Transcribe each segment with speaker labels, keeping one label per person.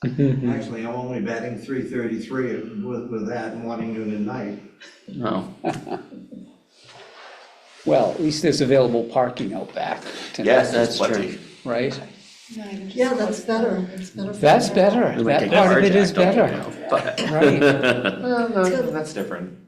Speaker 1: Actually, I'm only batting .333 with that and wanting to at night.
Speaker 2: No.
Speaker 3: Well, at least there's available parking out back tonight.
Speaker 2: Yes,
Speaker 4: That's
Speaker 2: that's plenty.
Speaker 3: Right?
Speaker 5: Yeah, that's better. It's better. for
Speaker 3: That's
Speaker 5: the-
Speaker 3: better.
Speaker 2: We might
Speaker 3: That
Speaker 2: get
Speaker 3: part of it is
Speaker 2: carjacked, don't we
Speaker 3: better.
Speaker 2: know, but-
Speaker 3: Right.
Speaker 2: No, that's different.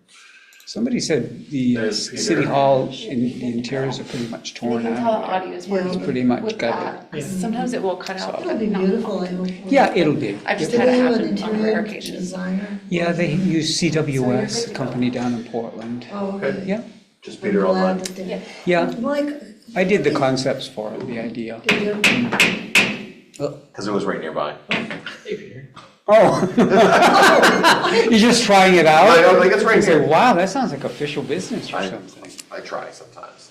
Speaker 3: Somebody said the
Speaker 2: There's
Speaker 3: city
Speaker 2: Peter.
Speaker 3: hall, the interiors are pretty much
Speaker 6: You
Speaker 3: torn
Speaker 6: can tell the
Speaker 3: out.
Speaker 6: audio is
Speaker 5: Yeah.
Speaker 6: working.
Speaker 5: It's
Speaker 3: pretty much
Speaker 6: with
Speaker 3: got
Speaker 6: that. Sometimes it will cut out.
Speaker 5: It'll
Speaker 6: but
Speaker 5: be
Speaker 6: not
Speaker 5: beautiful, I
Speaker 6: often.
Speaker 5: hope.
Speaker 3: Yeah, it'll be.
Speaker 6: I've just
Speaker 5: Did
Speaker 6: had
Speaker 5: they
Speaker 6: it
Speaker 5: have an
Speaker 6: happen on rare
Speaker 5: interior
Speaker 6: occasions.
Speaker 5: designer?
Speaker 3: Yeah, they use
Speaker 6: So you're good
Speaker 3: CWS,
Speaker 6: to
Speaker 3: a
Speaker 6: go.
Speaker 3: company down in Portland.
Speaker 5: Oh, okay.
Speaker 3: Yeah,
Speaker 2: Just
Speaker 5: I'm
Speaker 2: Peter
Speaker 5: glad
Speaker 2: online.
Speaker 5: that they-
Speaker 6: Yeah.
Speaker 3: yeah.
Speaker 5: Mike,
Speaker 3: I did the concepts for it, the idea.
Speaker 5: did you?
Speaker 2: Because it was right nearby.
Speaker 3: Oh. You're just trying it out?
Speaker 2: I don't think it's right
Speaker 3: I say,
Speaker 2: here.
Speaker 3: wow, that sounds like official business or
Speaker 2: I-
Speaker 3: something.
Speaker 2: I try sometimes.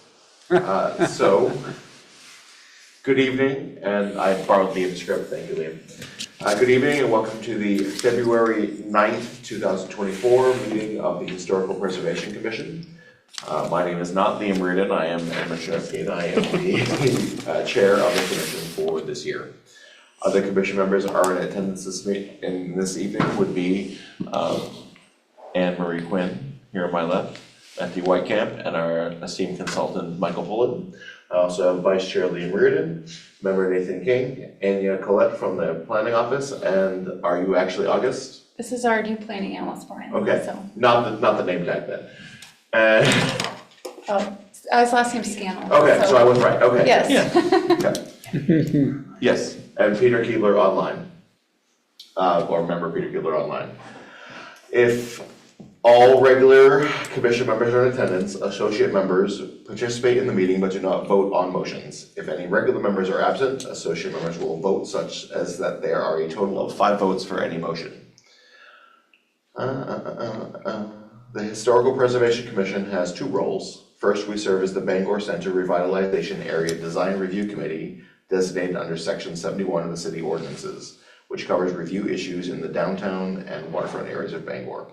Speaker 2: So, good evening, and I borrowed Liam's script, thank you, Liam. Good evening and welcome to the February 9th, 2024 meeting of the Historical Preservation Commission. My name is not Liam Reardon, I am Edmund Shefsky, and I am the chair of the commission for this year. Other commission members are in attendance this evening would be Anne Marie Quinn, here on my left, Matthew Whitecamp, and our esteemed consultant, Michael Pullen. I also have Vice Chair Liam Reardon, Member Nathan King, Anya Collette from the Planning Office, and are you actually August?
Speaker 6: This is our new planning analyst, Brian.
Speaker 2: Okay,
Speaker 6: So,
Speaker 2: not the name tag then. And,
Speaker 6: oh, his last name's Scannell.
Speaker 2: okay, so I was right, okay.
Speaker 6: Yes.
Speaker 2: Okay. Yes, and Peter Keebler online, or member Peter Keebler online. If all regular commission members are in attendance, associate members participate in the meeting but do not vote on motions. If any regular members are absent, associate members will vote such as that there are a total of 5 votes for any motion. The Historical Preservation Commission has 2 roles. First, we serve as the Bangor Center Revitalization Area Design Review Committee, designated under Section 71 of the city ordinances, which covers review issues in the downtown and waterfront areas of Bangor.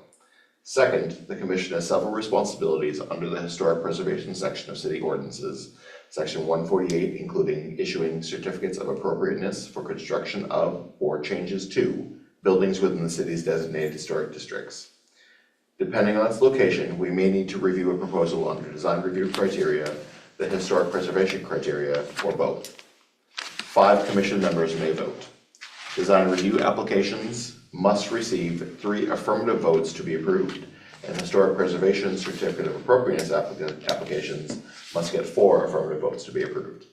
Speaker 2: Second, the commission has several responsibilities under the Historic Preservation section of city ordinances, Section 148, including issuing certificates of appropriateness for construction of or changes to buildings within the city's designated historic districts. Depending on its location, we may need to review a proposal under design review criteria, the historic preservation criteria, or both. 5 commission members may vote. Design review applications must receive 3 affirmative votes to be approved, and historic preservation certificate of appropriateness applications must get 4 affirmative votes to be approved.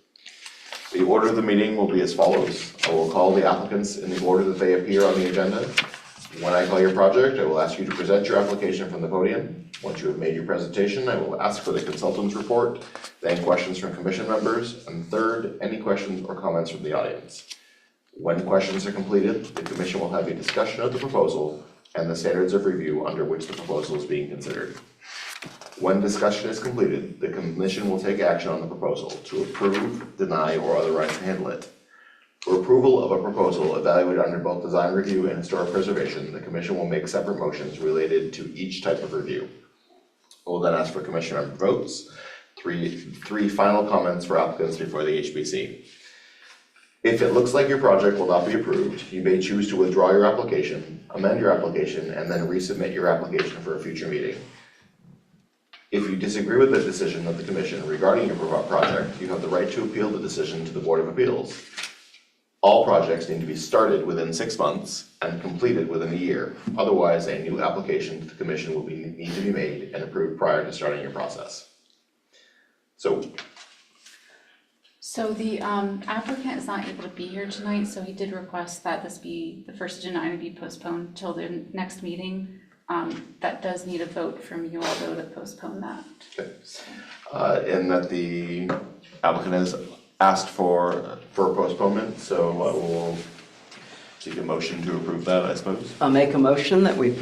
Speaker 2: The order of the meeting will be as follows. I will call the applicants in the order that they appear on the agenda. When I call your project, I will ask you to present your application from the podium. Once you have made your presentation, I will ask for the consultant's report, then questions from commission members, and third, any questions or comments from the audience. When questions are completed, the commission will have a discussion of the proposal and the standards of review under which the proposal is being considered. When discussion is completed, the commission will take action on the proposal to approve, deny, or otherwise handle it. For approval of a proposal evaluated under both design review and historic preservation, the commission will make separate motions related to each type of review. We'll then ask for commission member votes, three final comments for applicants before the HBC. If it looks like your project will not be approved, you may choose to withdraw your application, amend your application, and then resubmit your application for a future meeting. If you disagree with the decision of the commission regarding your project, you have the right to appeal the decision to the Board of Appeals. All projects need to be started within 6 months and completed within a year. Otherwise, a new application to the commission will need to be made and approved prior to starting your process. So
Speaker 6: the applicant is not able to be here tonight, so he did request that the first agenda item be postponed till the next meeting. That does need a vote from you all though to postpone that.
Speaker 2: Okay. And that the applicant has asked for postponement, so I will seek a motion to approve that, I suppose.
Speaker 4: I'll make a motion that we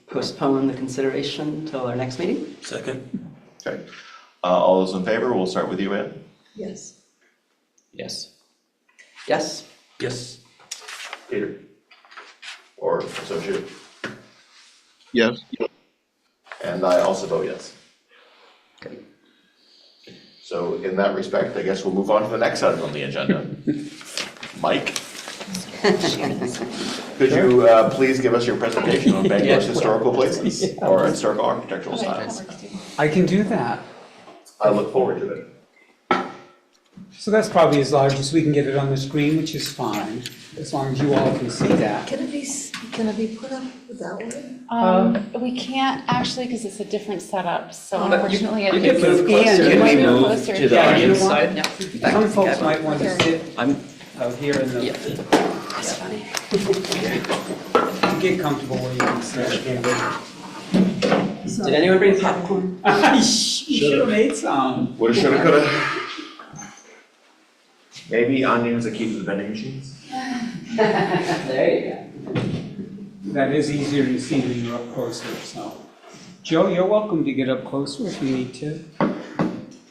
Speaker 4: postpone the consideration till our next meeting.
Speaker 2: Second. Okay. All those in favor, we'll start with you, Ann.
Speaker 5: Yes.
Speaker 3: Yes.
Speaker 4: Yes?
Speaker 2: Yes. Peter? Or associate?
Speaker 7: Yes.
Speaker 2: And I also vote yes.
Speaker 4: Okay.
Speaker 2: So in that respect, I guess we'll move on to the next item on the agenda. Mike? Could you please give us your presentation on Bangor's historical places or historical architectural styles?
Speaker 3: I can do that.
Speaker 2: I look forward to it.
Speaker 3: So that's probably as large as we can get it on the screen, which is fine, as long as you all can see that.
Speaker 5: Can it be put up that way?
Speaker 6: We can't actually, because it's a different setup, so
Speaker 4: But
Speaker 6: unfortunately.
Speaker 4: You can move
Speaker 3: And
Speaker 4: closer,
Speaker 3: you might
Speaker 4: can we
Speaker 6: move
Speaker 4: move
Speaker 6: closer.
Speaker 4: to the
Speaker 3: Yeah, you
Speaker 4: audience
Speaker 3: know what?
Speaker 4: side? Yeah.
Speaker 3: Some folks might want to sit
Speaker 4: I'm,
Speaker 3: out here in
Speaker 4: yeah.
Speaker 3: the,
Speaker 4: That's funny.
Speaker 3: get comfortable where you can sit.
Speaker 4: Did anyone bring popcorn?
Speaker 3: You should have made some.
Speaker 2: Woulda, shoulda, coulda. Maybe onions that keep the vending machines?
Speaker 4: There you go.
Speaker 3: That is easier to see when you're up closer, so. Joe, you're welcome to get up closer if you need to.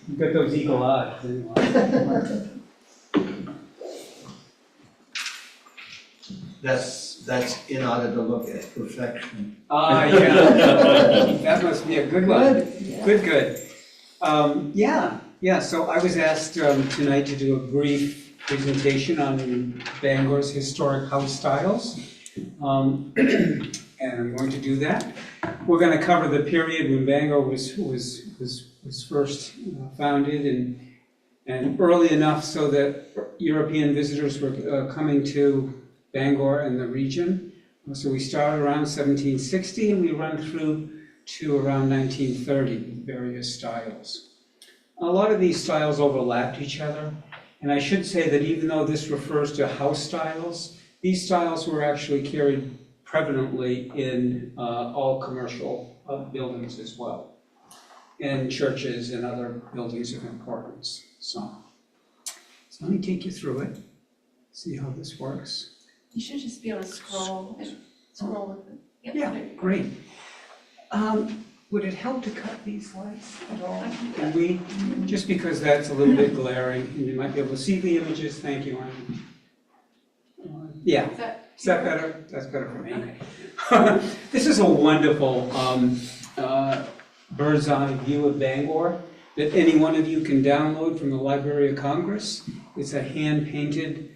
Speaker 3: You've got those eagle eyes anyway.
Speaker 1: That's in order to look at perfection.
Speaker 3: Ah, yeah. That must be a good one. Good. Yeah, so I was asked tonight to do a brief presentation on Bangor's historic house styles. And I'm going to do that. We're going to cover the period when Bangor was first founded and early enough so that European visitors were coming to Bangor and the region. So we started around 1760 and we run through to around 1930 with various styles. A lot of these styles overlapped each other, and I should say that even though this refers to house styles, these styles were actually carried prevalently in all commercial buildings as well, and churches and other buildings of importance. So let me take you through it, see how this works.
Speaker 6: You should just be able to scroll with it. Yep,
Speaker 3: Yeah,
Speaker 6: there you go.
Speaker 3: great. Would it help to cut these slides at all? Can we, just because that's a little bit glaring, and you might be able to see the images, thank you, Anne. Yeah, is that better? That's better for me. This is a wonderful bird's eye view of Bangor that any one of you can download from the Library of Congress. It's a hand-painted,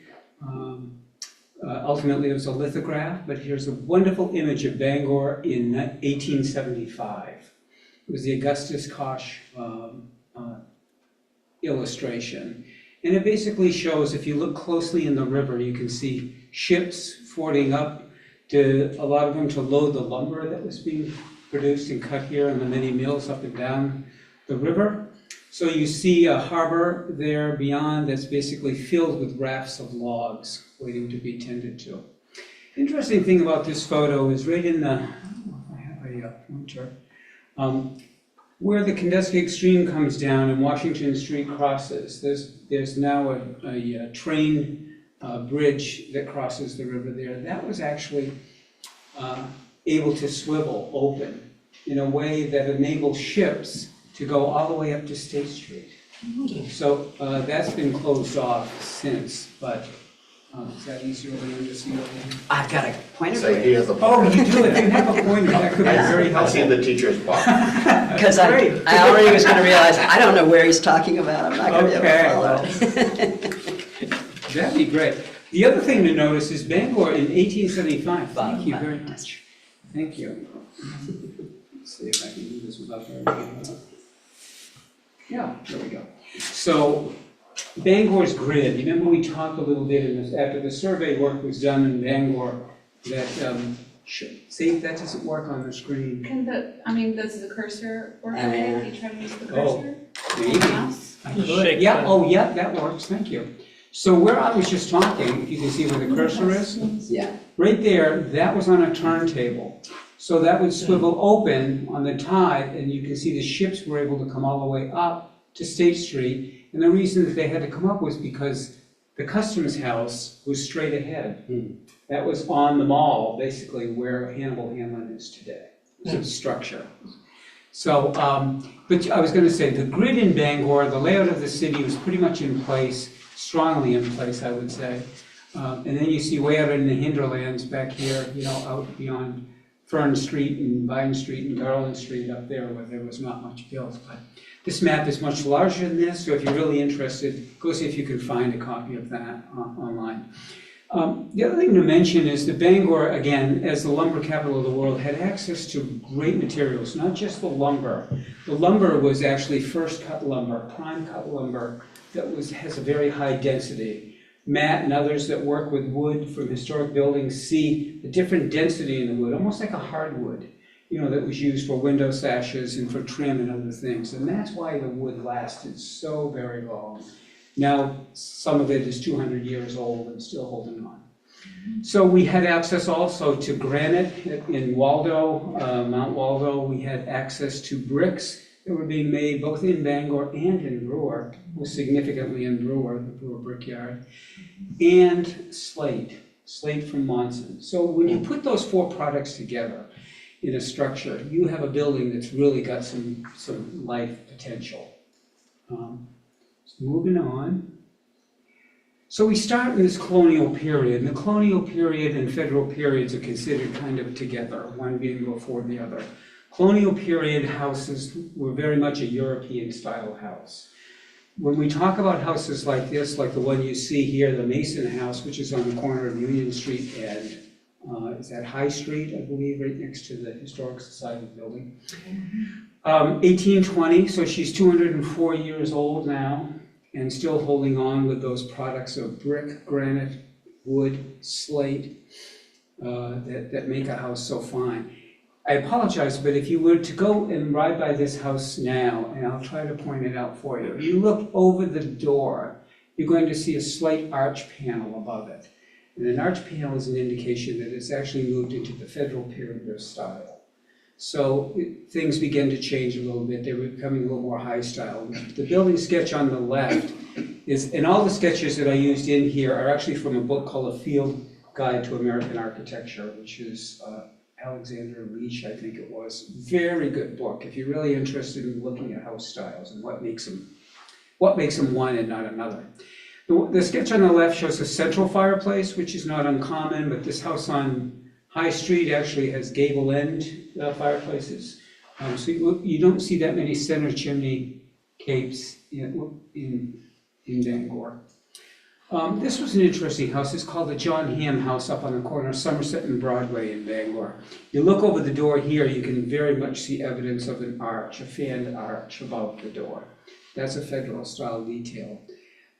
Speaker 3: ultimately it was a lithograph, but here's a wonderful image of Bangor in 1875. It was the Augustus Kosh illustration. And it basically shows, if you look closely in the river, you can see ships fording up, a lot of them to load the lumber that was being produced and cut here in the many mills up and down the river. So you see a harbor there beyond that's basically filled with rafts of logs waiting to be tended to. Interesting thing about this photo is right in the, I have a pointer, where the Kenduskeag Stream comes down and Washington Street crosses. There's now a train bridge that crosses the river there. That was actually able to swivel open in a way that enabled ships to go all the way up to State Street. So that's been closed off since, but is that easier to understand?
Speaker 4: I've got a pointer for
Speaker 2: Say he
Speaker 4: you.
Speaker 2: has a.
Speaker 3: Oh, you do, if you have a pointer, that could be very
Speaker 2: I see
Speaker 3: helpful.
Speaker 2: the teacher's box.
Speaker 4: Because I already was gonna realize, I don't know where he's talking about, I'm not gonna be able to follow.
Speaker 3: That'd be great. The other thing to notice is Bangor in 1875, thank you very
Speaker 4: Bottom
Speaker 3: much. Thank you. Let's see if I can do this without everything. Yeah, there we go. So Bangor's grid, remember we talked a little bit in this, after the survey work was done in Bangor, that, see, that doesn't work on the screen.
Speaker 6: Does the cursor work okay if you try to use the cursor?
Speaker 3: Maybe.
Speaker 6: Mouse?
Speaker 3: I could. Yeah, oh, yeah, that works, thank you. So where I was just talking, if you can see where the cursor is,
Speaker 4: Yeah.
Speaker 3: right there, that was on a turntable. So that would swivel open on the tide, and you can see the ships were able to come all the way up to State Street. And the reason that they had to come up was because the customs house was straight ahead. That was on the mall, basically, where Hannibal Hamlin is today. It's a structure. So, but I was gonna say, the grid in Bangor, the layout of the city was pretty much in place, strongly in place, I would say. And then you see way out in the hinterlands back here, out beyond Fern Street and Vine Street and Garland Street up there where there was not much built. But this map is much larger than this, so if you're really interested, go see if you can find a copy of that online. The other thing to mention is that Bangor, again, as the lumber capital of the world, had access to great materials, not just the lumber. The lumber was actually first cut lumber, prime cut lumber, that has a very high density. Matt and others that work with wood from historic buildings see a different density in the wood, almost like a hardwood, that was used for window sashes and for trim and other things. And that's why the wood lasted so very long. Now, some of it is 200 years old and still holding on. So we had access also to granite in Waldo, Mount Waldo. We had access to bricks that were being made both in Bangor and in Brewer, was significantly in Brewer, the Brewer Brickyard, and slate from Monson. So when you put those four products together in a structure, you have a building that's really got some life potential. Moving on. So we start in this colonial period, and the colonial period and federal periods are considered kind of together, one being before the other. Colonial period houses were very much a European style house. When we talk about houses like this, like the one you see here, the Mason House, which is on the corner of Union Street and is that High Street, I believe, right next to the Historic Society building. 1820, so she's 204 years old now, and still holding on with those products of brick, granite, wood, slate, that make a house so fine. I apologize, but if you were to go and ride by this house now, and I'll try to point it out for you, if you look over the door, you're going to see a slate arch panel above it. And an arch panel is an indication that it's actually moved into the federal period of style. So things begin to change a little bit. They were becoming a little more high style. The building sketch on the left is, and all the sketches that I used in here are actually from a book called A Field Guide to American Architecture, which is Alexander Leach, I think it was. Very good book if you're really interested in looking at house styles and what makes them one and not another. The sketch on the left shows a central fireplace, which is not uncommon, but this house on High Street actually has gable end fireplaces. So you don't see that many center chimney capes in Bangor. This was an interesting house. It's called the John Hamm House up on the corner of Somerset and Broadway in Bangor. You look over the door here, you can very much see evidence of an arch, a fanned arch above the door. That's a federal style detail.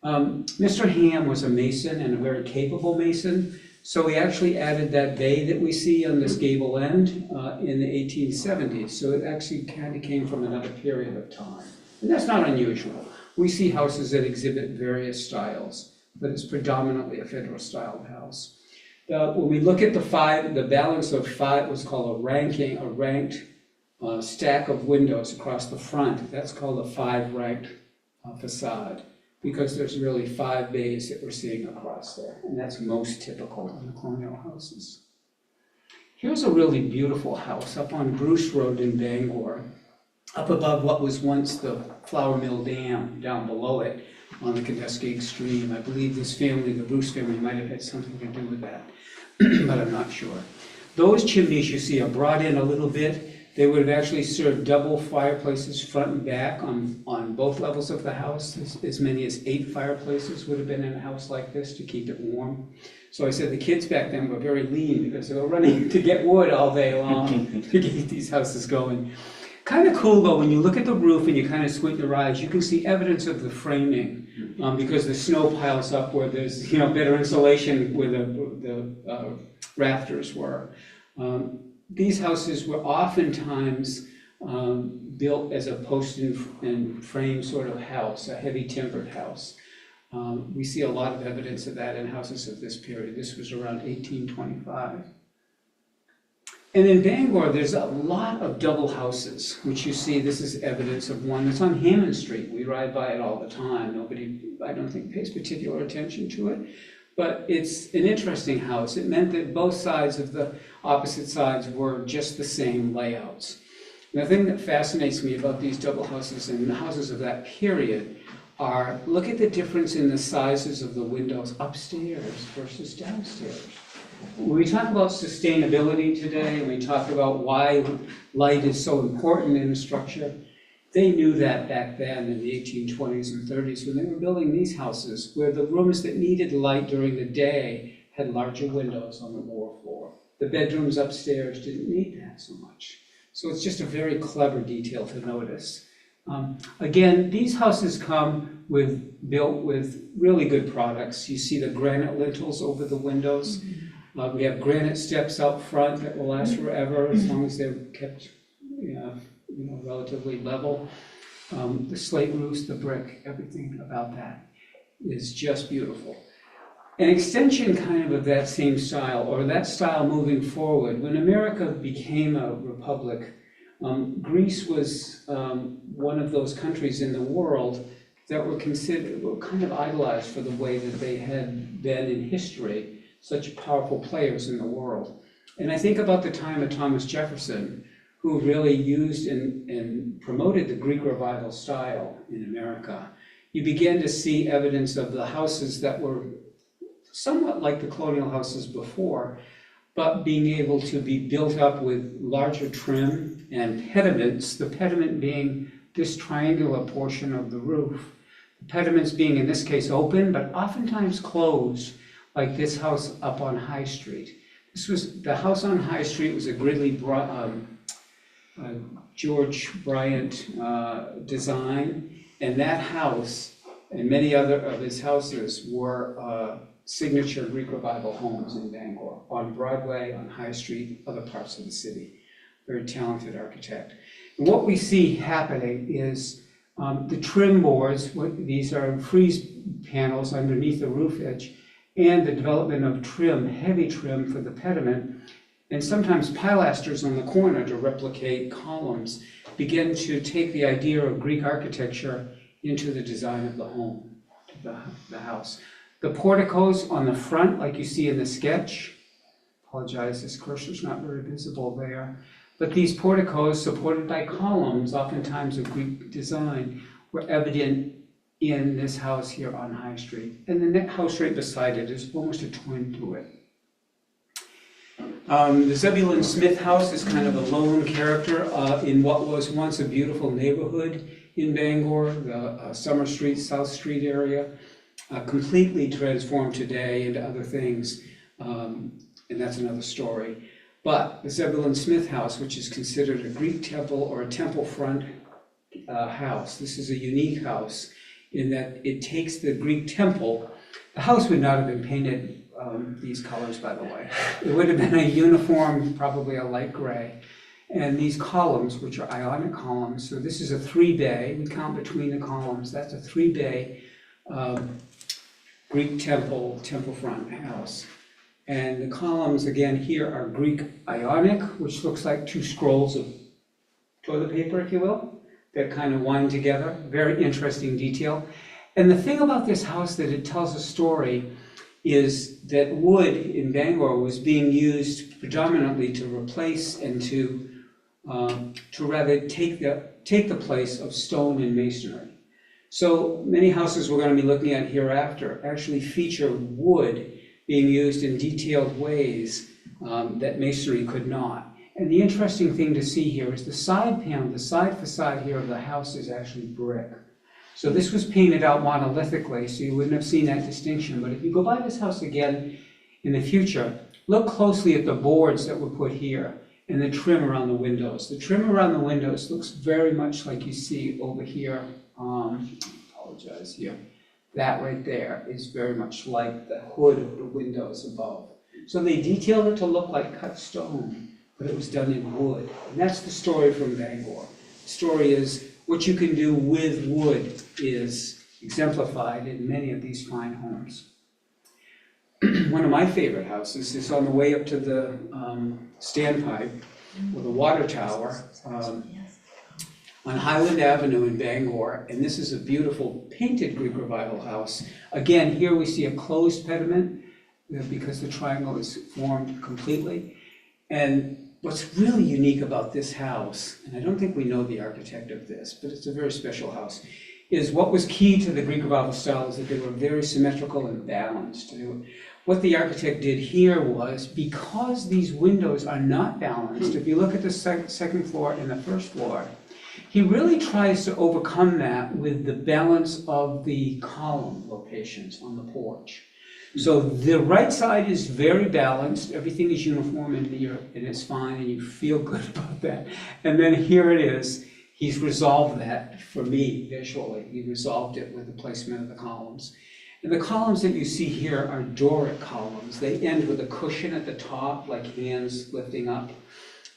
Speaker 3: Mr. Hamm was a mason and a very capable mason. So we actually added that bay that we see on this gable end in the 1870s. So it actually kind of came from another period of time. And that's not unusual. We see houses that exhibit various styles, but it's predominantly a federal styled house. When we look at the balance of five, what's called a ranked stack of windows across the front, that's called a five-ranked facade, because there's really 5 bays that we're seeing across there, and that's most typical in the colonial houses. Here's a really beautiful house up on Bruce Road in Bangor, up above what was once the Flour Mill Dam down below it on the Kenduskeag Stream. I believe this family, the Bruce family, might have had something to do with that, but I'm not sure. Those chimneys you see are brought in a little bit. They would have actually served double fireplaces front and back on both levels of the house. As many as 8 fireplaces would have been in a house like this to keep it warm. So I said the kids back then were very lean because they were running to get wood all day long to keep these houses going. Kind of cool though, when you look at the roof and you kind of squint your eyes, you can see evidence of the framing because the snow piles up where there's better insulation where the rafters were. These houses were oftentimes built as a post and frame sort of house, a heavy timbered house. We see a lot of evidence of that in houses of this period. This was around 1825. And in Bangor, there's a lot of double houses, which you see, this is evidence of one that's on Hammond Street. We ride by it all the time. Nobody, I don't think, pays particular attention to it. But it's an interesting house. It meant that both sides of the opposite sides were just the same layouts. And the thing that fascinates me about these double houses and the houses of that period are, look at the difference in the sizes of the windows upstairs versus downstairs. When we talk about sustainability today, and we talk about why light is so important in a structure, they knew that back then in the 1820s and 30s when they were building these houses, where the rooms that needed light during the day had larger windows on the lower floor. The bedrooms upstairs didn't need that so much. So it's just a very clever detail to notice. Again, these houses come built with really good products. You see the granite lintels over the windows. We have granite steps out front that will last forever as long as they're kept relatively level. The slate roofs, the brick, everything about that is just beautiful. An extension kind of that same style, or that style moving forward, when America became a republic, Greece was one of those countries in the world that were kind of idolized for the way that they had been in history, such powerful players in the world. And I think about the time of Thomas Jefferson, who really used and promoted the Greek Revival style in America. You began to see evidence of the houses that were somewhat like the colonial houses before, but being able to be built up with larger trim and pediments, the pediment being this triangular portion of the roof. The pediments being, in this case, open, but oftentimes closed, like this house up on High Street. The house on High Street was a Gridley George Bryant design, and that house and many other of his houses were signature Greek Revival homes in Bangor, on Broadway, on High Street, other parts of the city. Very talented architect. And what we see happening is the trim boards, these are frieze panels underneath the roof edge, and the development of trim, heavy trim for the pediment, and sometimes pilasters on the corner to replicate columns, begin to take the idea of Greek architecture into the design of the home, the house. The porticos on the front, like you see in the sketch, apologize, this cursor's not very visible there, but these porticos supported by columns, oftentimes of Greek design, were evident in this house here on High Street. And the next house right beside it is almost a twin to it. The Zebulon Smith house is kind of a lone character in what was once a beautiful neighborhood in Bangor, the Summer Street, South Street area, completely transformed today into other things, and that's another story. But the Zebulon Smith house, which is considered a Greek temple or a temple front house, this is a unique house in that it takes the Greek temple. The house would not have been painted these colors, by the way. It would have been a uniform, probably a light gray. And these columns, which are Ionic columns, so this is a 3-bay, we count between the columns, that's a 3-bay Greek temple front house. And the columns, again, here are Greek Ionic, which looks like 2 scrolls of toilet paper, if you will, that kind of wind together. Very interesting detail. And the thing about this house that it tells a story is that wood in Bangor was being used predominantly to replace and to rather take the place of stone and masonry. So many houses we're going to be looking at hereafter actually feature wood being used in detailed ways that masonry could not. And the interesting thing to see here is the side panel, the side facade here of the house is actually brick. So this was painted out monolithically, so you wouldn't have seen that distinction. But if you go by this house again in the future, look closely at the boards that were put here and the trim around the windows. The trim around the windows looks very much like you see over here. Apologize here. That right there is very much like the hood of the windows above. So they detailed it to look like cut stone, but it was done in wood. And that's the story from Bangor. The story is what you can do with wood is exemplified in many of these fine homes. One of my favorite houses is on the way up to the standpipe or the water tower on Highland Avenue in Bangor, and this is a beautiful painted Greek Revival house. Again, here we see a closed pediment because the triangle is formed completely. And what's really unique about this house, and I don't think we know the architect of this, but it's a very special house, is what was key to the Greek Revival style is that they were very symmetrical and balanced. What the architect did here was, because these windows are not balanced, if you look at the second floor and the first floor, he really tries to overcome that with the balance of the column locations on the porch. So the right side is very balanced, everything is uniform and it's fine and you feel good about that. And then here it is, he's resolved that for me visually. He resolved it with the placement of the columns. And the columns that you see here are Doric columns. They end with a cushion at the top, like hands lifting up.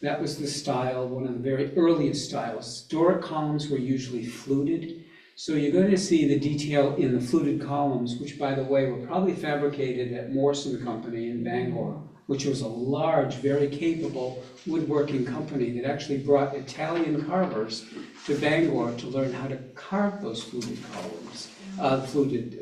Speaker 3: That was the style, one of the very earliest styles. Doric columns were usually fluted. So you're going to see the detail in the fluted columns, which, by the way, were probably fabricated at Morrison Company in Bangor, which was a large, very capable woodworking company that actually brought Italian carvers to Bangor to learn how to carve those fluted columns, fluted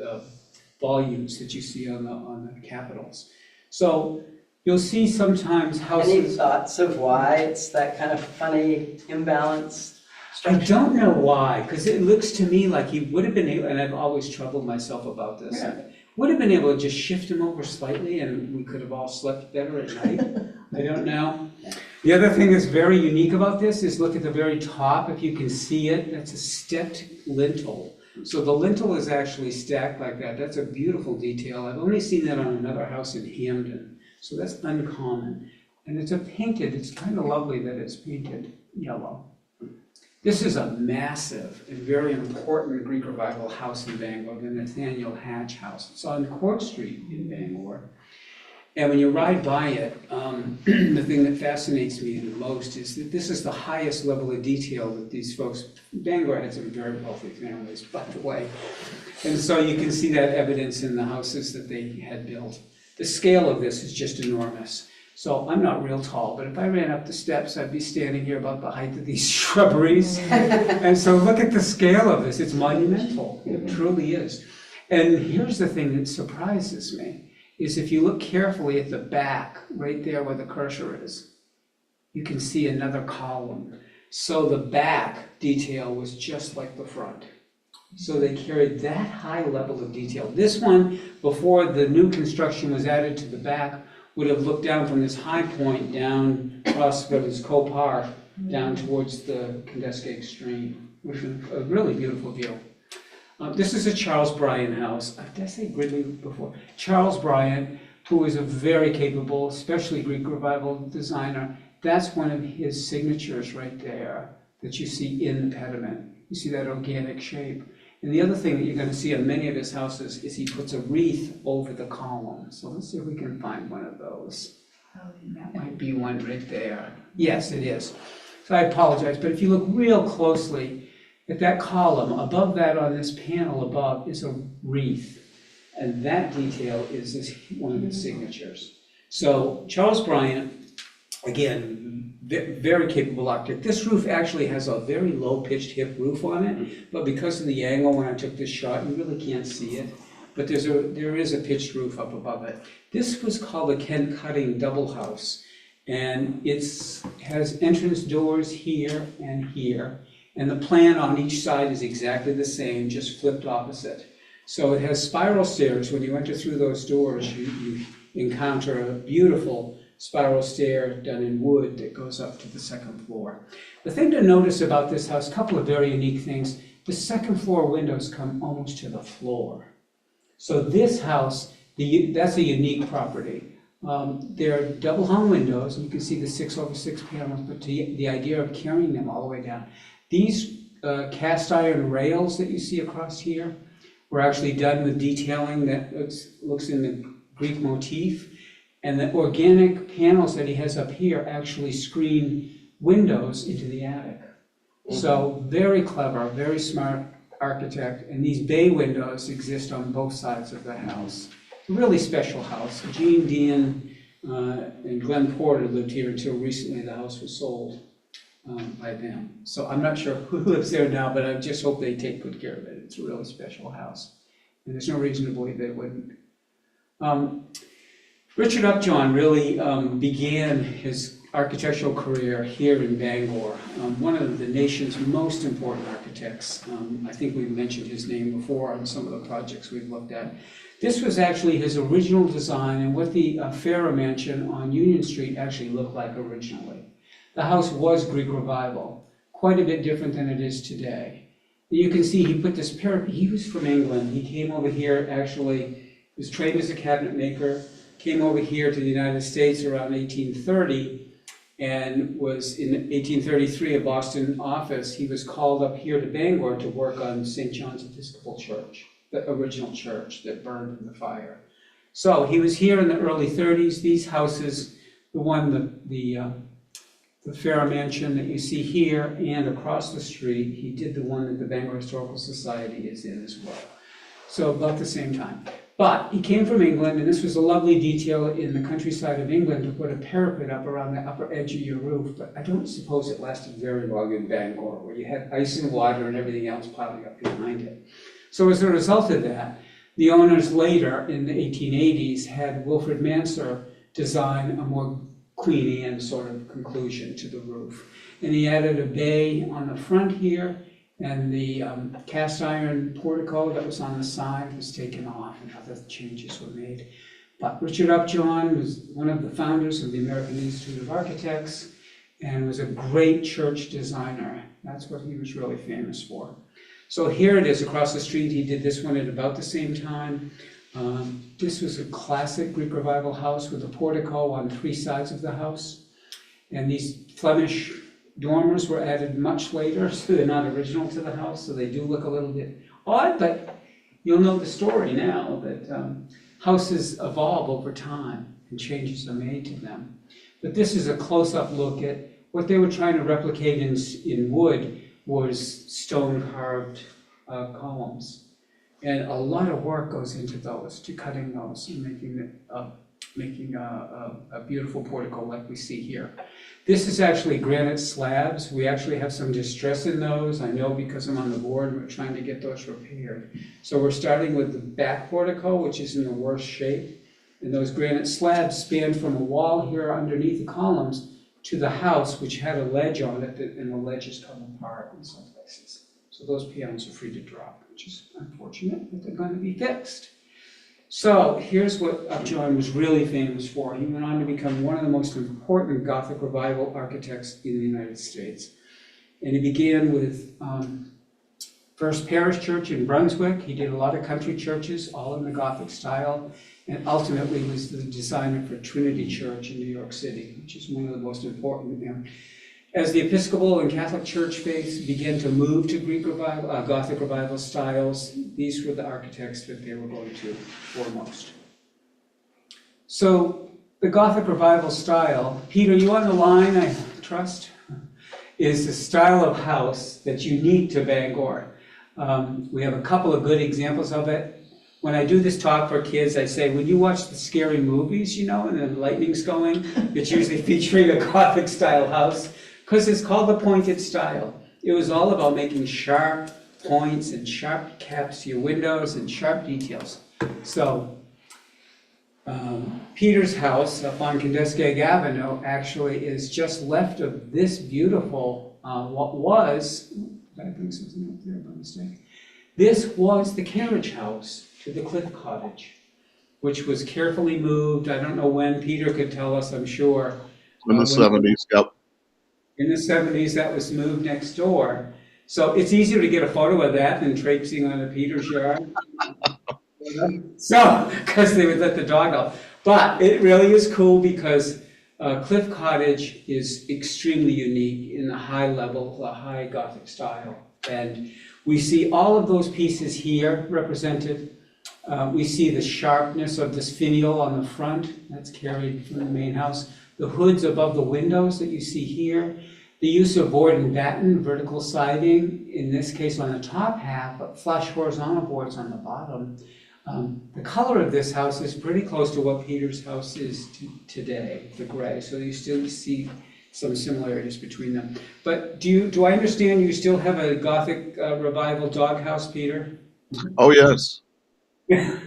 Speaker 3: volumes that you see on the capitals. So you'll see sometimes houses.
Speaker 4: Any thoughts of why it's that kind of funny, imbalanced
Speaker 3: I
Speaker 4: structure?
Speaker 3: don't know why, because it looks to me like he would have been able, and I've always troubled myself about this,
Speaker 4: Yeah.
Speaker 3: would have been able to just shift him over slightly and we could have all slept better at night. I don't know. The other thing that's very unique about this is look at the very top, if you can see it, that's a stepped lintel. So the lintel is actually stacked like that. That's a beautiful detail. I've only seen that on another house in Hamden, so that's uncommon. And it's it's kind of lovely that it's painted yellow. This is a massive and very important Greek Revival house in Bangor, the Nathaniel Hatch House. It's on Court Street in Bangor. And when you ride by it, the thing that fascinates me the most is that this is the highest level of detail that these folks, Bangor had some very wealthy families, by the way. And so you can see that evidence in the houses that they had built. The scale of this is just enormous. So I'm not real tall, but if I ran up the steps, I'd be standing here about the height of these shrubberies. And so look at the scale of this, it's monumental, it truly is. And here's the thing that surprises me, is if you look carefully at the back, right there where the cursor is, you can see another column. So the back detail was just like the front. So they carried that high level of detail. This one, before the new construction was added to the back, would have looked down from this high point down across what is Copar, down towards the Condescate Stream, which is a really beautiful view. This is a Charles Bryant house. Did I say Gridley before? Charles Bryant, who is a very capable, especially Greek Revival designer. That's one of his signatures right there that you see in the pediment. You see that organic shape. And the other thing that you're going to see on many of his houses is he puts a wreath over the column. So let's see if we can find one of those. That might be one right there. Yes, it is. So I apologize, but if you look real closely at that column, above that on this panel above is a wreath. And that detail is one of his signatures. So Charles Bryant, again, very capable architect. This roof actually has a very low-pitched hip roof on it, but because of the angle when I took this shot, you really can't see it. But there is a pitched roof up above it. This was called a Kent Cutting double house, and it has entrance doors here and here, and the plan on each side is exactly the same, just flipped opposite. So it has spiral stairs. When you enter through those doors, you encounter a beautiful spiral stair done in wood that goes up to the second floor. The thing to notice about this house, a couple of very unique things. The second floor windows come almost to the floor. So this house, that's a unique property. There are double hung windows, and you can see the 6/6 panels, but the idea of carrying them all the way down. These cast iron rails that you see across here were actually done with detailing that looks in the Greek motif. And the organic panels that he has up here actually screen windows into the attic. So very clever, very smart architect. And these bay windows exist on both sides of the house. A really special house. Gene Dean and Glenn Porter lived here until recently. The house was sold by them. So I'm not sure who lives there now, but I just hope they take good care of it. It's a really special house. And there's no reason to believe they wouldn't. Richard Upjohn really began his architectural career here in Bangor, one of the nation's most important architects. I think we've mentioned his name before on some of the projects we've looked at. This was actually his original design and what the Farrer Mansion on Union Street actually looked like originally. The house was Greek Revival, quite a bit different than it is today. You can see he put this parapet. He was from England. He came over here actually was trained as a cabinet maker, came over here to the United States around 1830, and was in 1833 a Boston office. He was called up here to Bangor to work on St. John's Episcopal Church, the original church that burned in the fire. So he was here in the early 30s. These houses, the Farrar Mansion that you see here and across the street, he did the one that the Bangor Historical Society is in as well. So about the same time. But he came from England, and this was a lovely detail in the countryside of England to put a parapet up around the upper edge of your roof, but I don't suppose it lasted very long in Bangor, where you had ice and water and everything else piling up behind it. So as a result of that, the owners later, in the 1880s, had Wilfred Manser design a more Queen Anne sort of conclusion to the roof. And he added a bay on the front here, and the cast iron portico that was on the side was taken off, and other changes were made. But Richard Upjohn was one of the founders of the American Institute of Architects and was a great church designer. That's what he was really famous for. So here it is across the street. He did this one at about the same time. This was a classic Greek Revival house with a portico on 3 sides of the house. And these Flemish dormers were added much later, so they're not original to the house, so they do look a little bit odd, but you'll know the story now that houses evolve over time and changes are made to them. But this is a close-up look at what they were trying to replicate in wood was stone-carved columns. And a lot of work goes into those, to cutting those and making a beautiful portico like we see here. This is actually granite slabs. We actually have some distress in those. I know because I'm on the board, we're trying to get those repaired. So we're starting with the back portico, which is in the worst shape. And those granite slabs span from a wall here underneath the columns to the house, which had a ledge on it, and the ledges come apart in some places. So those pianos are free to drop, which is unfortunate, but they're going to be fixed. So here's what Upjohn was really famous for. He went on to become one of the most important Gothic Revival architects in the United States. And he began with First Parish Church in Brunswick. He did a lot of country churches, all in the Gothic style, and ultimately was the designer for Trinity Church in New York City, which is one of the most important. As the Episcopal and Catholic Church faiths began to move to Greek Revival, Gothic Revival styles, these were the architects that they were going to foremost. So the Gothic Revival style, Peter, you on the line, I trust, is a style of house that's unique to Bangor. We have a couple of good examples of it. When I do this talk for kids, I say, when you watch the scary movies, you know, and the lightning's going, it's usually featuring a Gothic style house, because it's called the pointed style. It was all about making sharp points and sharp caps to your windows and sharp details. So Peter's house up on Condescag Avenue actually is just left of this beautiful, what was, did I bring something up there by mistake? This was the carriage house to the Cliff Cottage, which was carefully moved. I don't know when. Peter could tell us, I'm sure.
Speaker 7: In the 70s, yep.
Speaker 3: In the 70s, that was moved next door. So it's easier to get a photo of that than traipsing on a Peter's yard. So, because they would let the dog out. But it really is cool because Cliff Cottage is extremely unique in the high level, the high Gothic style. And we see all of those pieces here represented. We see the sharpness of this finial on the front, that's carried from the main house. The hoods above the windows that you see here. The use of board and batten, vertical siding, in this case on the top half, but flush horizontal boards on the bottom. The color of this house is pretty close to what Peter's house is today, the gray. So you still see some similarities between them. But do I understand you still have a Gothic Revival doghouse, Peter?
Speaker 7: Oh, yes.
Speaker 3: And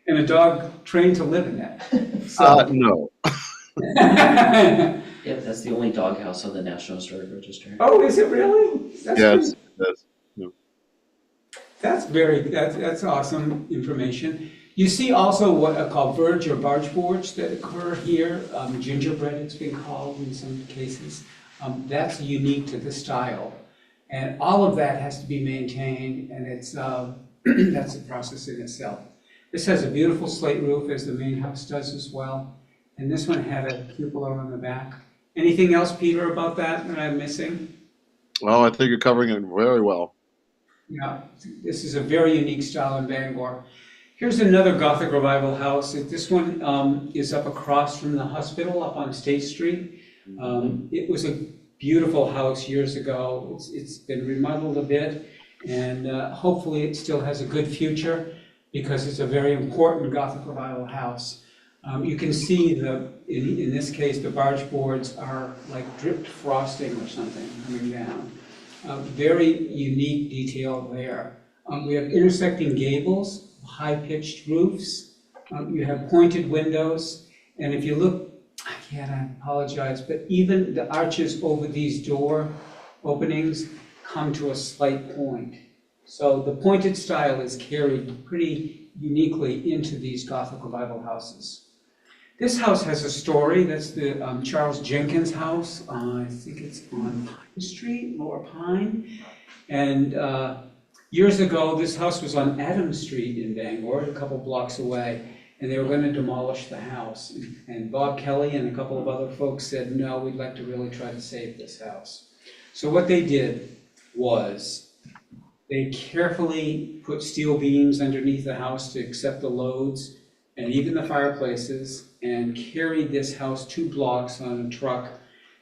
Speaker 3: a dog trained to live in that. So.
Speaker 7: No.
Speaker 8: Yep, that's the only doghouse on the National Historic Register.
Speaker 3: Oh, is it really? That's
Speaker 7: Yes.
Speaker 3: good.
Speaker 7: Yes.
Speaker 3: That's awesome information. You see also what are called verge or barge boards that occur here. Gingerbread, it's been called in some cases. That's unique to the style. And all of that has to be maintained, and it's that's a process in itself. This has a beautiful slate roof, as the main house does as well. And this one had a cupola on the back. Anything else, Peter, about that I'm missing?
Speaker 7: Well, I think you're covering it very well.
Speaker 3: Yeah, this is a very unique style in Bangor. Here's another Gothic Revival house. This one is up across from the hospital up on State Street. It was a beautiful house years ago. It's been remodeled a bit, and hopefully it still has a good future because it's a very important Gothic Revival house. You can see in this case, the barge boards are like dripped frosting or something coming down. Very unique detail there. We have intersecting gables, high-pitched roofs. You have pointed windows, and if you look, I apologize, but even the arches over these door openings come to a slight point. So the pointed style is carried pretty uniquely into these Gothic Revival houses. This house has a story. That's the Charles Jenkins house. I think it's on Pine Street, Lower Pine. And years ago, this house was on Adams Street in Bangor, a couple blocks away, and they were going to demolish the house. And Bob Kelly and a couple of other folks said, no, we'd like to really try to save this house. So what they did was they carefully put steel beams underneath the house to accept the loads and even the fireplaces, and carried this house 2 blocks on a truck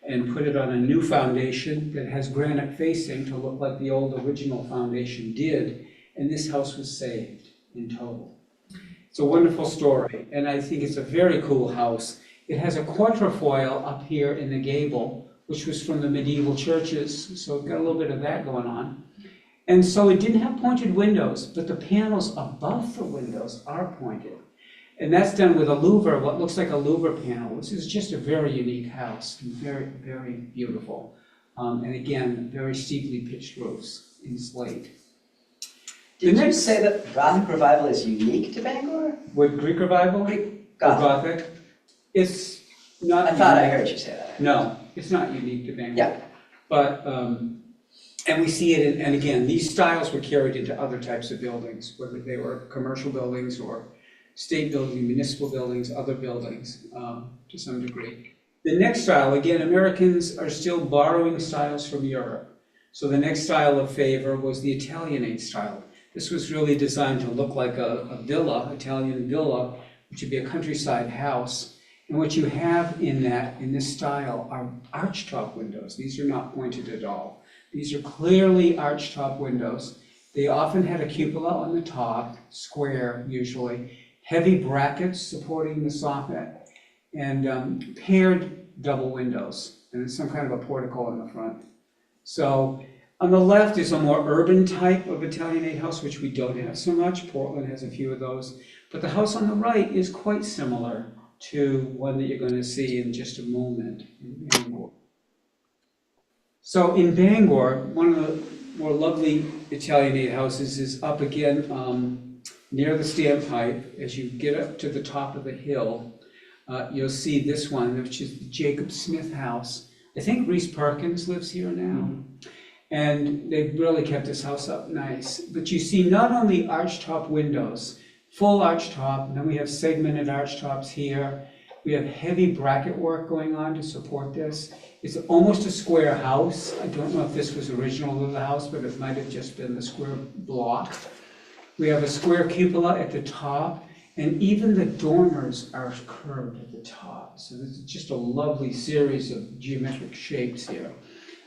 Speaker 3: and put it on a new foundation that has granite facing to look like the old original foundation did, and this house was saved in total. It's a wonderful story, and I think it's a very cool house. It has a quatrefoil up here in the gable, which was from the medieval churches, so it got a little bit of that going on. And so it didn't have pointed windows, but the panels above the windows are pointed. And that's done with a louver, what looks like a louver panel. This is just a very unique house, and very, very beautiful. And again, very steeply pitched roofs in slate.
Speaker 4: Did you say that Gothic Revival is unique to Bangor?
Speaker 3: With Greek Revival?
Speaker 4: Greek
Speaker 3: Gothic? It's not.
Speaker 4: I thought I heard you say that.
Speaker 3: No, it's not unique to Bangor.
Speaker 4: Yeah.
Speaker 3: But, and we see it, and again, these styles were carried into other types of buildings, whether they were commercial buildings or state buildings, municipal buildings, other buildings, to some degree. The next style, again, Americans are still borrowing styles from Europe. So the next style of favor was the Italianate style. This was really designed to look like a villa, Italian villa, which would be a countryside house. And what you have in this style are archtop windows. These are not pointed at all. These are clearly archtop windows. They often had a cupola on the top, square usually, heavy brackets supporting the soffit, and paired double windows, and some kind of a portico in the front. So on the left is a more urban type of Italianate house, which we don't have so much. Portland has a few of those. But the house on the right is quite similar to one that you're going to see in just a moment in Bangor. So in Bangor, one of the more lovely Italianate houses is up again near the standpipe. As you get up to the top of the hill, you'll see this one, which is the Jacob Smith house. I think Reese Perkins lives here now. And they've really kept this house up nice. But you see not only archtop windows, full archtop, and then we have segmented archtops here. We have heavy bracket work going on to support this. It's almost a square house. I don't know if this was original to the house, but it might have just been the square block. We have a square cupola at the top, and even the dormers are curved at the top. So this is just a lovely series of geometric shapes here.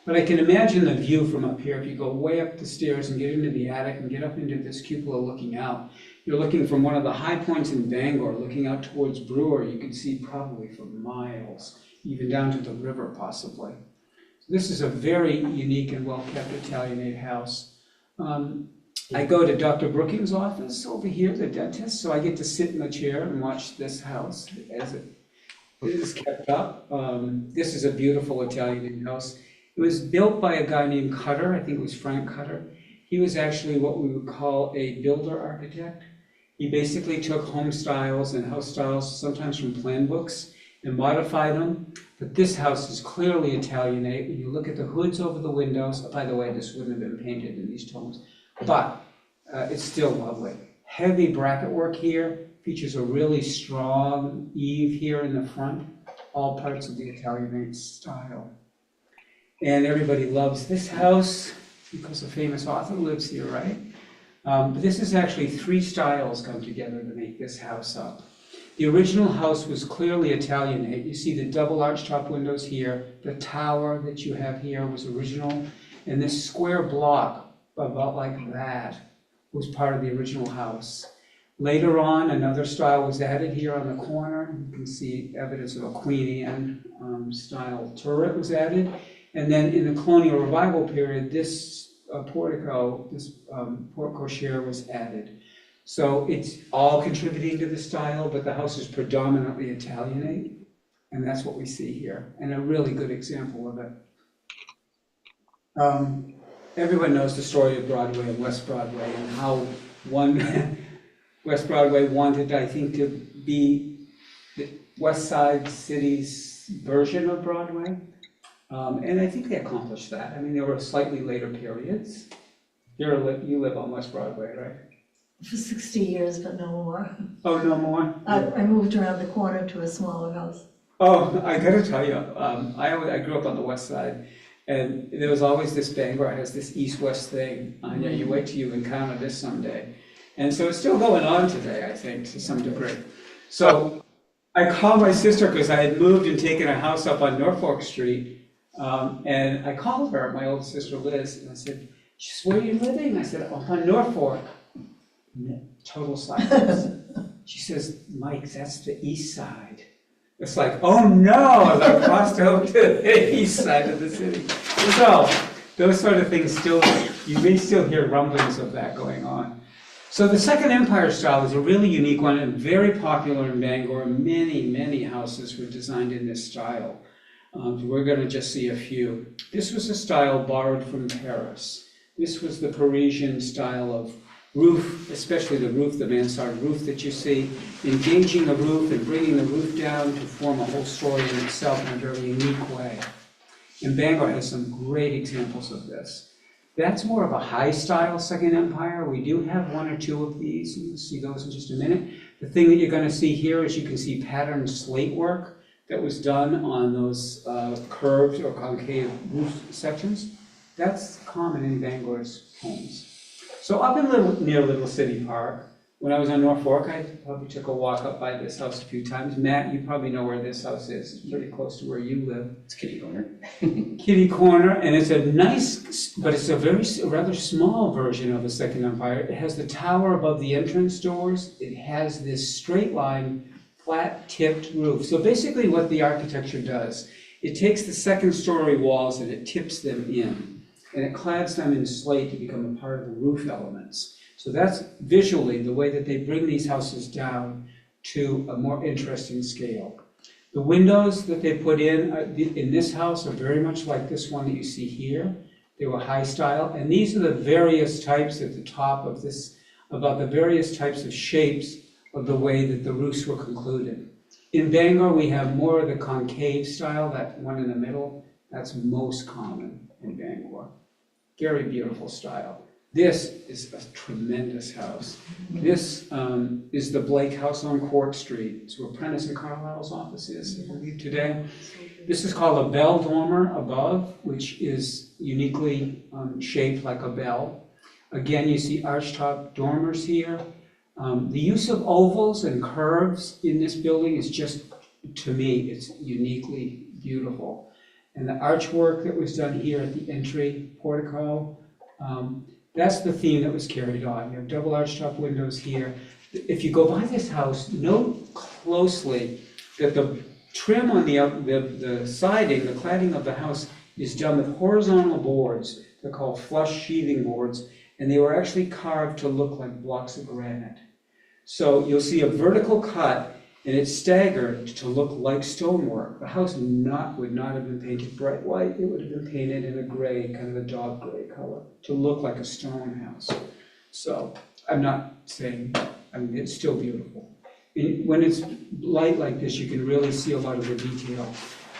Speaker 3: But I can imagine the view from up here. If you go way up the stairs and get into the attic and get up into this cupola looking out, you're looking from one of the high points in Bangor, looking out towards Brewer. You can see probably for miles, even down to the river possibly. So this is a very unique and well-kept Italianate house. I go to Dr. Brookings' office over here, the dentist, so I get to sit in the chair and watch this house as it is kept up. This is a beautiful Italian house. It was built by a guy named Cutter. I think it was Frank Cutter. He was actually what we would call a builder architect. He basically took home styles and house styles, sometimes from plan books, and modified them. But this house is clearly Italianate. When you look at the hoods over the windows, by the way, this wouldn't have been painted in these tones, but it's still lovely. Heavy bracket work here, features a really strong eave here in the front, all parts of the Italianate style. And everybody loves this house because a famous author lives here, right? But this is actually 3 styles come together to make this house up. The original house was clearly Italianate. You see the double arch-top windows here, the tower that you have here was original, and this square block, about like that, was part of the original house. Later on, another style was added here on the corner. You can see evidence of a Queen Anne style turret was added. And then in the colonial revival period, this portico, this porte cochere was added. So it's all contributing to the style, but the house is predominantly Italianate, and that's what we see here, and a really good example of it. Everyone knows the story of Broadway and West Broadway, and how one West Broadway wanted, I think, to be the West Side City's version of Broadway. And I think they accomplished that. I mean, there were slightly later periods. You live on West Broadway, right?
Speaker 5: For 60 years, but no more.
Speaker 3: Oh, no more?
Speaker 5: I moved around the corner to a smaller house.
Speaker 3: Oh, I gotta tell you, I grew up on the west side, and there was always this Bangor has this east-west thing. Yeah, you wait till you encounter this someday. And so it's still going on today, I think, to some degree. So I called my sister because I had moved and taken a house up on Norfolk Street. And I called her, my old sister Liz, and I said, she said, where are you living? I said, up on Norfolk. Total silence. She says, Mike, that's the east side. It's like, oh no, I crossed over to the east side of the city. So those sort of things still, you may still hear rumblings of that going on. So the Second Empire style is a really unique one and very popular in Bangor. Many houses were designed in this style. We're going to just see a few. This was a style borrowed from Paris. This was the Parisian style of roof, especially the roof, the mansard roof that you see, engaging the roof and bringing the roof down to form a whole story in itself in a very unique way. And Bangor has some great examples of this. That's more of a high style Second Empire. We do have 1 or 2 of these, and you'll see those in just a minute. The thing that you're going to see here is you can see patterned slate work that was done on those curved or concave roof sections. That's common in Bangor's homes. So up in near Little City Park, when I was on Norfolk, I probably took a walk up by this house a few times. Matt, you probably know where this house is. It's pretty close to where you live.
Speaker 8: It's kitty corner.
Speaker 3: Kitty corner, and it's a nice, but it's a rather small version of a Second Empire. It has the tower above the entrance doors. It has this straight line, flat tipped roof. So basically what the architecture does, it takes the second story walls and it tips them in. And it clads them in slate to become a part of the roof elements. So that's visually the way that they bring these houses down to a more interesting scale. The windows that they put in this house are very much like this one that you see here. They were high style, and these are the various types at the top of this, about the various types of shapes of the way that the roofs were concluded. In Bangor, we have more of the concave style, that one in the middle, that's most common in Bangor. Very beautiful style. This is a tremendous house. This is the Blake House on Court Street. It's where Prentice and Carlisle's office is, I believe, today. This is called a bell dormer above, which is uniquely shaped like a bell. Again, you see archtop dormers here. The use of ovals and curves in this building is just, to me, it's uniquely beautiful. And the archwork that was done here at the entry portico, that's the theme that was carried on. You have double archtop windows here. If you go by this house, note closely that the trim on the siding, the cladding of the house, is done with horizontal boards. They're called flush sheathing boards, and they were actually carved to look like blocks of granite. So you'll see a vertical cut, and it's staggered to look like stonework. The house would not have been painted bright white. It would have been painted in a gray, kind of a dog gray color, to look like a stone house. So I'm not saying, it's still beautiful. When it's light like this, you can really see a lot of the detail.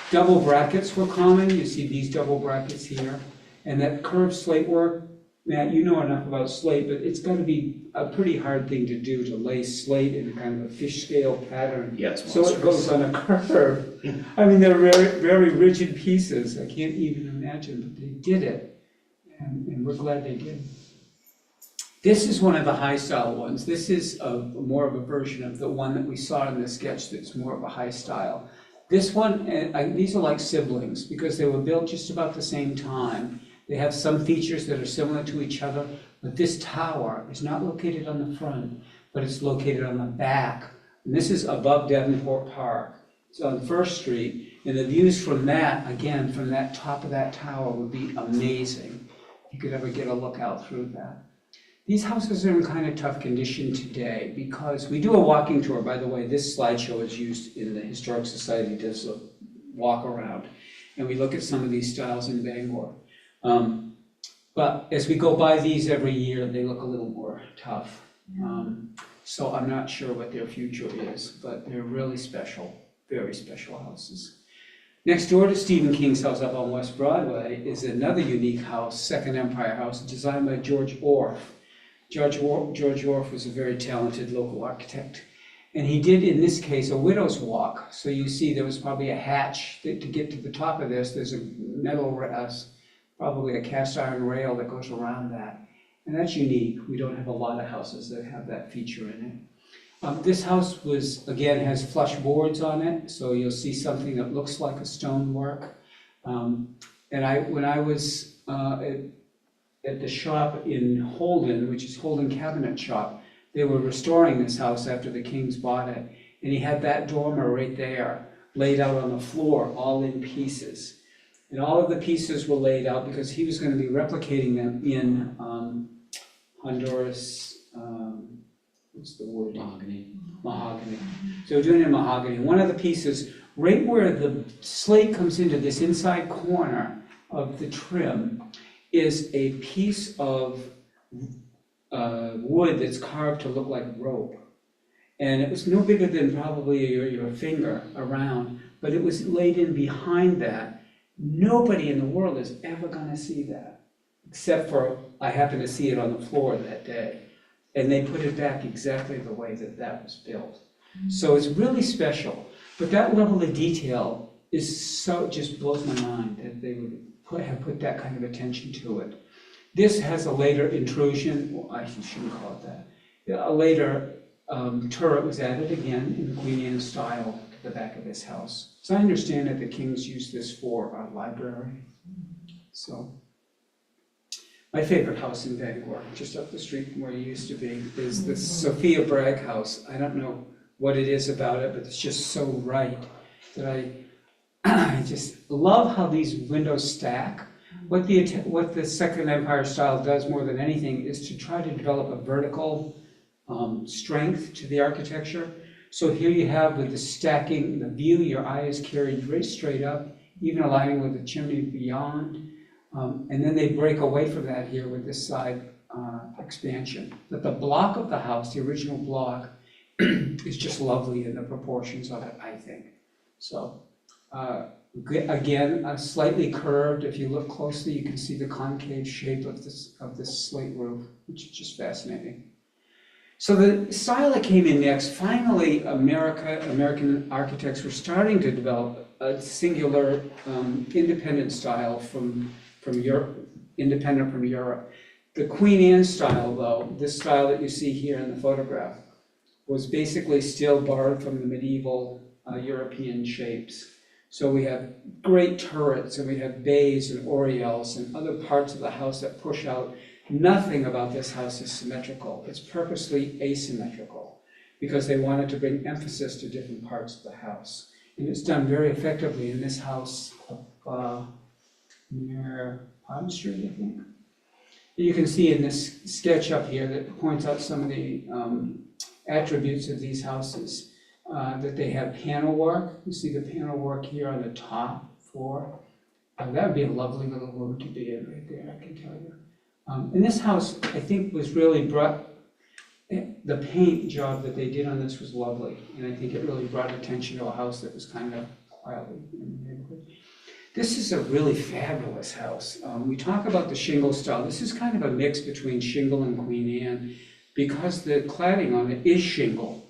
Speaker 3: Double brackets were common. You see these double brackets here. And that curved slate work, Matt, you know enough about slate, but it's got to be a pretty hard thing to do, to lay slate in kind of a fish scale pattern.
Speaker 8: Yeah, it's
Speaker 3: So it goes on a curve. I mean, they're very, very rigid pieces. I can't even imagine, but they did it. And we're glad they did. This is one of the high style ones. This is more of a version of the one that we saw in the sketch that's more of a high style. This one, these are like siblings because they were built just about the same time. They have some features that are similar to each other, but this tower is not located on the front, but it's located on the back. And this is above Davenport Park. It's on First Street, and the views from that, again, from that top of that tower would be amazing. If you could ever get a look out through that. These houses are in kind of tough condition today because we do a walking tour. By the way, this slideshow is used in the Historic Society, does a walk around, and we look at some of these styles in Bangor. But as we go by these every year, they look a little more tough. So I'm not sure what their future is, but they're really special, very special houses. Next door to Stephen King's house up on West Broadway is another unique house, Second Empire House, designed by George Orff. George Orff was a very talented local architect. And he did, in this case, a widow's walk. So you see there was probably a hatch to get to the top of this. There's a metal, probably a cast iron rail that goes around that. And that's unique. We don't have a lot of houses that have that feature in it. This house has flush boards on it. So you'll see something that looks like a stonework. And when I was at the shop in Holden, which is Holden Cabinet Shop, they were restoring this house after the Kings bought it. And he had that dormer right there, laid out on the floor, all in pieces. And all of the pieces were laid out because he was going to be replicating them in Honduras, what's the word? Mahogany. So we're doing it in mahogany. One of the pieces, right where the slate comes into this inside corner of the trim, is a piece of wood that's carved to look like rope. And it was no bigger than probably your finger around, but it was laid in behind that. Nobody in the world is ever going to see that, except for I happened to see it on the floor that day. And they put it back exactly the way that was built. So it's really special. But that level of detail just blows my mind that they would have put that kind of attention to it. This has a later intrusion, well, I shouldn't call it that. A later turret was added again in the Queen Anne style to the back of this house. So I understand that the Kings used this for a library. So my favorite house in Bangor, just up the street from where it used to be, is the Sophia Bragg house. I don't know what it is about it, but it's just so right that I just love how these windows stack. What the Second Empire style does more than anything is to try to develop a vertical strength to the architecture. So here you have with the stacking, the view, your eye is carried right straight up, even aligning with the chimney beyond. And then they break away from that here with this side expansion. But the block of the house, the original block, is just lovely in the proportions of it, I think. So again, slightly curved. If you look closely, you can see the concave shape of this slate roof, which is just fascinating. So the style that came in next, finally American architects were starting to develop a singular independent style from Europe, independent from Europe. The Queen Anne style, though, this style that you see here in the photograph, was basically still borrowed from the medieval European shapes. So we have great turrets, and we have bays and oriels and other parts of the house that push out. Nothing about this house is symmetrical. It's purposely asymmetrical because they wanted to bring emphasis to different parts of the house. And it's done very effectively in this house up near Pond Street, I think. You can see in this sketch up here that points out some of the attributes of these houses, that they have panel work. You see the panel work here on the top floor. That would be a lovely little room to be in right there, I can tell you. And this house, I think, was really the paint job that they did on this was lovely. And I think it really brought attention to a house that was kind of quietly in the neighborhood. This is a really fabulous house. We talk about the shingle style. This is kind of a mix between shingle and Queen Anne. because the cladding on it is shingle.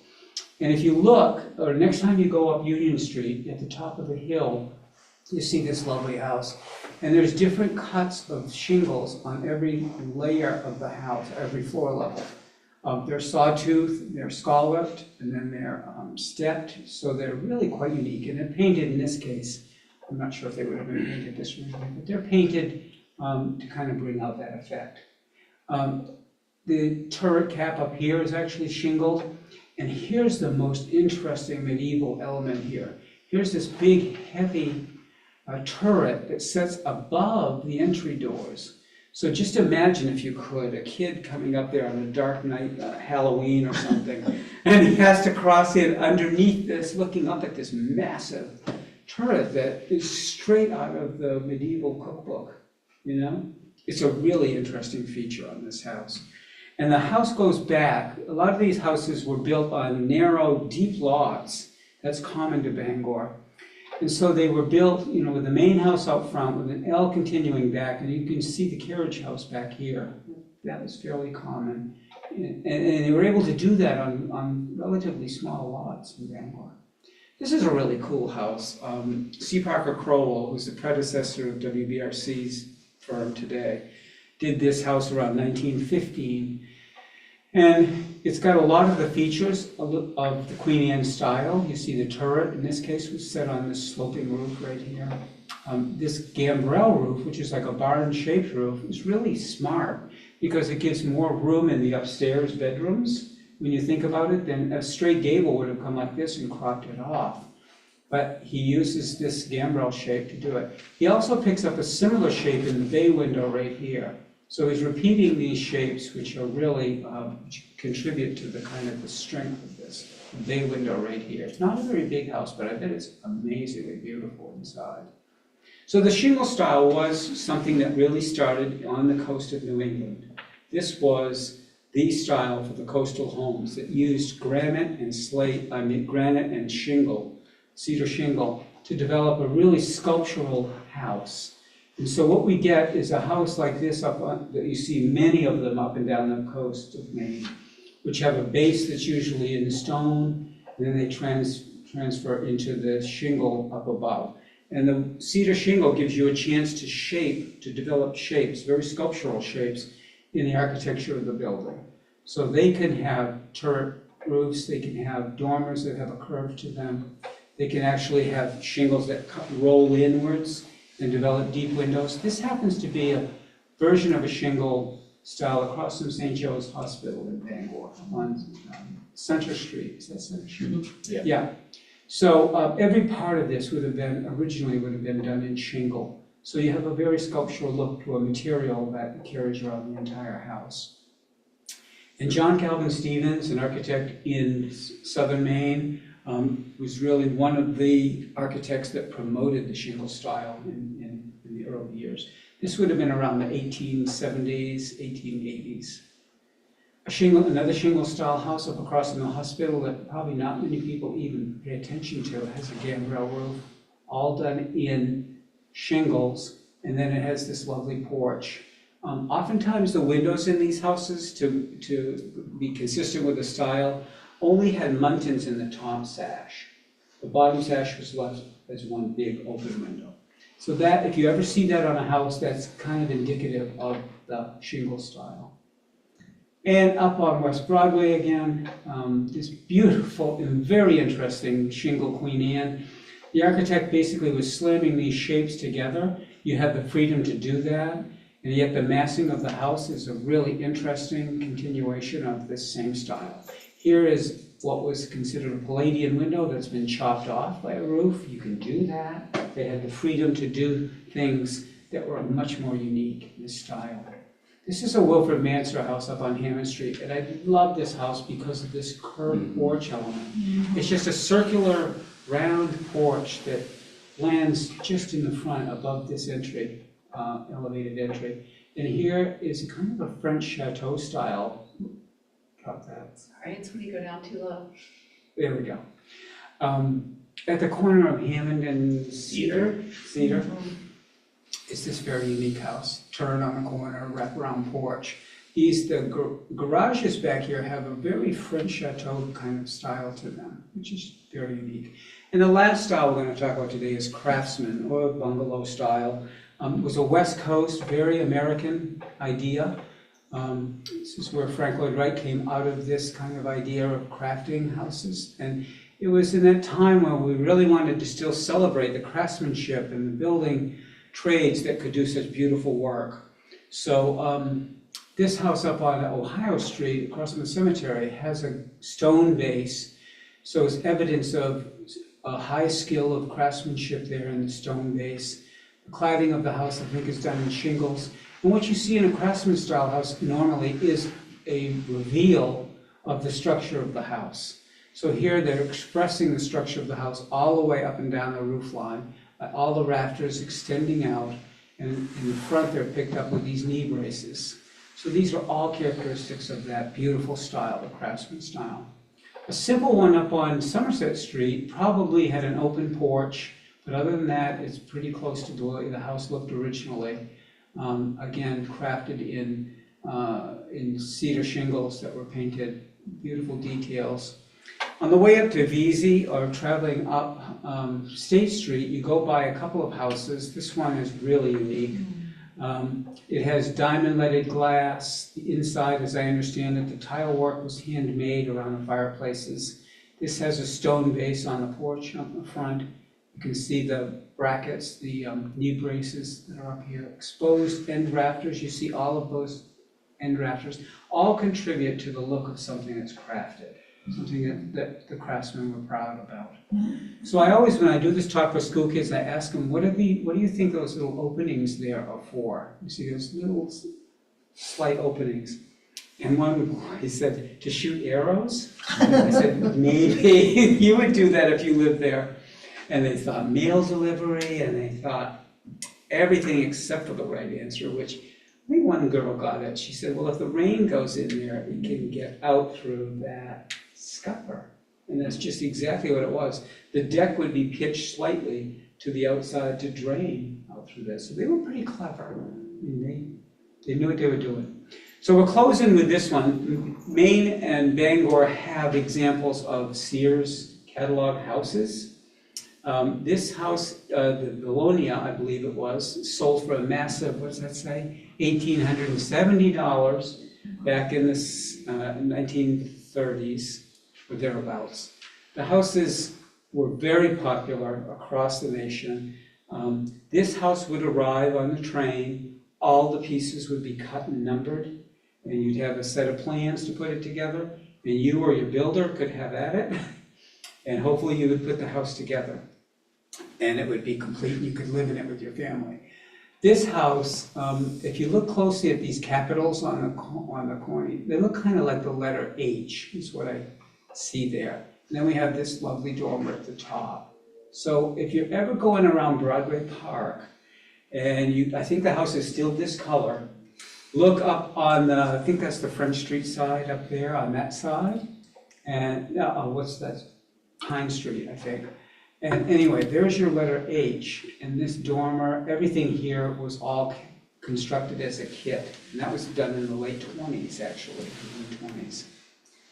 Speaker 3: And if you look, or next time you go up Union Street, at the top of the hill, you see this lovely house. And there's different cuts of shingles on every layer of the house, every floor level. They're sawtooth, they're scalloped, and then they're stepped, so they're really quite unique. And they're painted in this case. I'm not sure if they would have been painted this way, but they're painted to kind of bring out that effect. The turret cap up here is actually shingled. And here's the most interesting medieval element here. Here's this big, heavy turret that sits above the entry doors. So just imagine, if you could, a kid coming up there on a dark night, Halloween or something, and he has to cross in underneath this, looking up at this massive turret that is straight out of the medieval cookbook, you know? It's a really interesting feature on this house. And the house goes back. A lot of these houses were built on narrow, deep lots. That's common to Bangor. And so they were built, you know, with the main house out front, with an L continuing back, and you can see the carriage house back here. That was fairly common. And they were able to do that on relatively small lots in Bangor. This is a really cool house. C. Parker Crowell, who's the predecessor of WBRC's firm today, did this house around 1915. And it's got a lot of the features of the Queen Anne style. You see the turret, in this case, was set on this sloping roof right here. This gambrel roof, which is like a barn-shaped roof, is really smart because it gives more room in the upstairs bedrooms. When you think about it, then a straight gable would have come like this and cropped it off. But he uses this gambrel shape to do it. He also picks up a similar shape in the bay window right here. So he's repeating these shapes, which are really, which contribute to the kind of the strength of this bay window right here. It's not a very big house, but I bet it's amazingly beautiful inside. So the shingle style was something that really started on the coast of New England. This was the style for the coastal homes that used granite and granite and shingle, cedar shingle, to develop a really sculptural house. And so what we get is a house like this that you see many of them up and down the coast of Maine, which have a base that's usually in stone, and then they transfer into the shingle up above. And the cedar shingle gives you a chance to develop shapes, very sculptural shapes, in the architecture of the building. So they can have turret roofs, they can have dormers that have a curve to them, they can actually have shingles that roll inwards and develop deep windows. This happens to be a version of a shingle style across from St. Joe's Hospital in Bangor on Center Street. Is that Center Street? Yeah. So every part of this originally would have been done in shingle. So you have a very sculptural look to a material that carries around the entire house. And John Calvin Stevens, an architect in southern Maine, was really one of the architects that promoted the shingle style in the early years. This would have been around the 1870s, 1880s. Another shingle style house up across from the hospital that probably not many people even pay attention to. It has a gambrel roof, all done in shingles, and then it has this lovely porch. Oftentimes the windows in these houses, to be consistent with the style, only had muntins in the top sash. The bottom sash was left as one big open window. So that, if you ever see that on a house, that's kind of indicative of the shingle style. And up on West Broadway again, this beautiful and very interesting shingle Queen Anne. The architect basically was slamming these shapes together. You have the freedom to do that, and yet the massing of the house is a really interesting continuation of this same style. Here is what was considered a Palladian window that's been chopped off by a roof. You can do that. They had the freedom to do things that were much more unique in this style. This is a Wilfred Manser house up on Hammond Street, and I love this house because of this curved porch element. It's just a circular, round porch that lands just in the front above this entry, elevated entry. And here is kind of a French chateau style. Got that.
Speaker 6: Sorry, it's when you go down too low.
Speaker 3: There we go. At the corner of Hammond and Cedar, is this very unique house. Turn on the corner, wraparound porch. The garages back here have a very French chateau kind of style to them, which is very unique. And the last style we're going to talk about today is Craftsman, or bungalow style. It was a West Coast, very American idea. This is where Frank Lloyd Wright came out of this kind of idea of crafting houses. And it was in that time when we really wanted to still celebrate the craftsmanship and the building trades that could do such beautiful work. So this house up on Ohio Street, across from the cemetery, has a stone base. So it's evidence of a high skill of craftsmanship there in the stone base. The cladding of the house, I think, is done in shingles. And what you see in a craftsman style house normally is a reveal of the structure of the house. So here they're expressing the structure of the house all the way up and down the roof line, all the rafters extending out, and in the front they're picked up with these knee braces. So these are all characteristics of that beautiful style, the craftsman style. A simple one up on Somerset Street probably had an open porch, but other than that, it's pretty close to the way the house looked originally. Again, crafted in cedar shingles that were painted, beautiful details. On the way up to Vesey, or traveling up State Street, you go by a couple of houses. This one is really unique. It has diamond-leaded glass. The inside, as I understand it, the tile work was handmade around the fireplaces. This has a stone base on the porch up in the front. You can see the brackets, the knee braces that are up here. Exposed end rafters, you see all of those end rafters, all contribute to the look of something that's crafted, something that the craftsmen were proud about. So I always, when I do this talk for school kids, I ask them, what do you think those little openings there are for? You see those little slight openings. And one boy said, to shoot arrows? I said, maybe you would do that if you lived there. And they thought mail delivery, and they thought everything except for the right answer, which I think one girl got it. She said, well, if the rain goes in there, it can get out through that scupper. And that's just exactly what it was. The deck would be pitched slightly to the outside to drain out through this. So they were pretty clever. I mean, they knew what they were doing. So we're closing with this one. Maine and Bangor have examples of Sears catalog houses. This house, the Belonia, I believe it was, sold for a massive, what does that say? $1,870 back in the 1930s or thereabouts. The houses were very popular across the nation. This house would arrive on the train, all the pieces would be cut and numbered, and you'd have a set of plans to put it together, and you or your builder could have at it, and hopefully you would put the house together. And it would be complete, and you could live in it with your family. This house, if you look closely at these capitals on the corner, they look kind of like the letter H, is what I see there. And then we have this lovely dormer at the top. So if you're ever going around Broadway Park, and I think the house is still this color, look up on the, I think that's the French Street side up there, on that side. And, what's that? Pine Street, I think. And anyway, there's your letter H, and this dormer, everything here was all constructed as a kit. And that was done in the late 20s, actually, the 20s.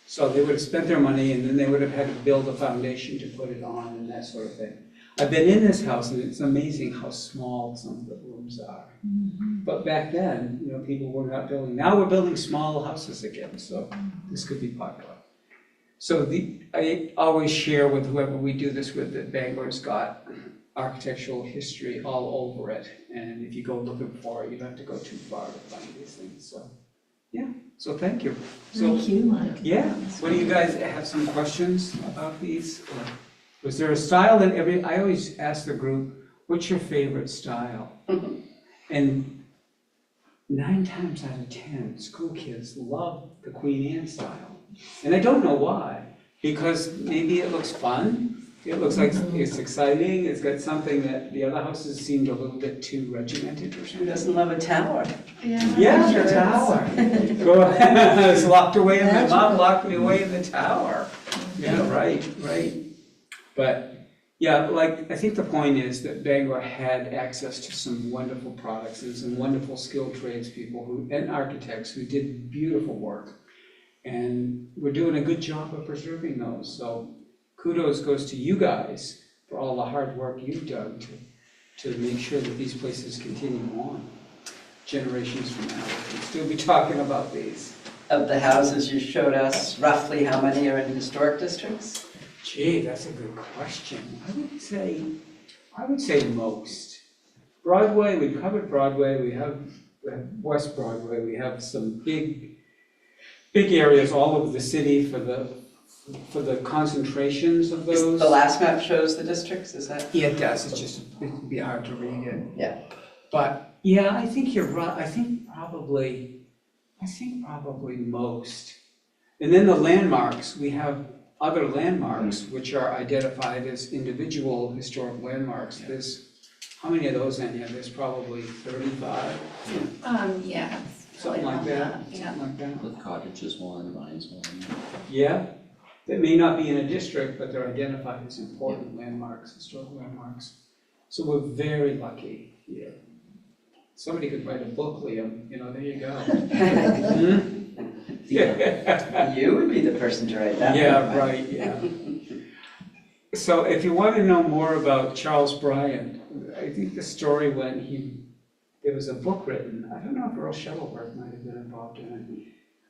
Speaker 3: So they would have spent their money, and then they would have had to build a foundation to put it on and that sort of thing. I've been in this house, and it's amazing how small some of the rooms are. But back then, people were not building. Now we're building small houses again, so this could be popular. So I always share with whoever we do this with that Bangor's got architectural history all over it. And if you go looking for it, you don't have to go too far to find these things. So, yeah. So thank you.
Speaker 5: Thank you, Mike.
Speaker 3: Yeah. What do you guys have some questions about these? Or was there a style that I always ask the group, what's your favorite style? And 9 times out of 10, school kids love the Queen Anne style. And I don't know why, because maybe it looks fun, it looks like it's exciting, it's got something that the other houses seemed a little bit too regimented or
Speaker 4: Who
Speaker 3: something.
Speaker 4: doesn't love a tower?
Speaker 3: Yeah, the tower. Go ahead, I was locked away, my mom locked me away in the tower. Yeah, right. But Yeah, like, I think the point is that Bangor had access to some wonderful products and some wonderful skilled tradespeople and architects who did beautiful work. And we're doing a good job of preserving those, so kudos goes to you guys for all the hard work you've done to make sure that these places continue on. Generations from now, we'll still be talking about these.
Speaker 4: Of the houses you showed us, roughly how many are in historic districts?
Speaker 3: Gee, that's a good question. I would say most. Broadway, we've covered Broadway, we have West Broadway, we have some big areas all over the city for the concentrations of those.
Speaker 4: The last map shows the districts, is that?
Speaker 3: Yeah, it does, it'd be hard to read it.
Speaker 4: Yeah.
Speaker 3: But, yeah, I think you're right, I think probably most. And then the landmarks, we have other landmarks which are identified as individual historic landmarks. There's, how many of those in here? There's probably 35,
Speaker 6: Yeah.
Speaker 3: something like that,
Speaker 6: Yeah.
Speaker 3: something like that.
Speaker 8: With cottages one, mines one.
Speaker 3: Yeah, that may not be in a district, but they're identified as important landmarks, historic landmarks. So we're very lucky here. Somebody could write a book, Liam, there you go. Yeah.
Speaker 4: You would be the person to write that.
Speaker 3: Yeah,
Speaker 4: one,
Speaker 3: right, yeah. So if you want to know more about Charles Bryant, I think the story when there was a book written, I don't know if Earl Shuttleworth might have been involved in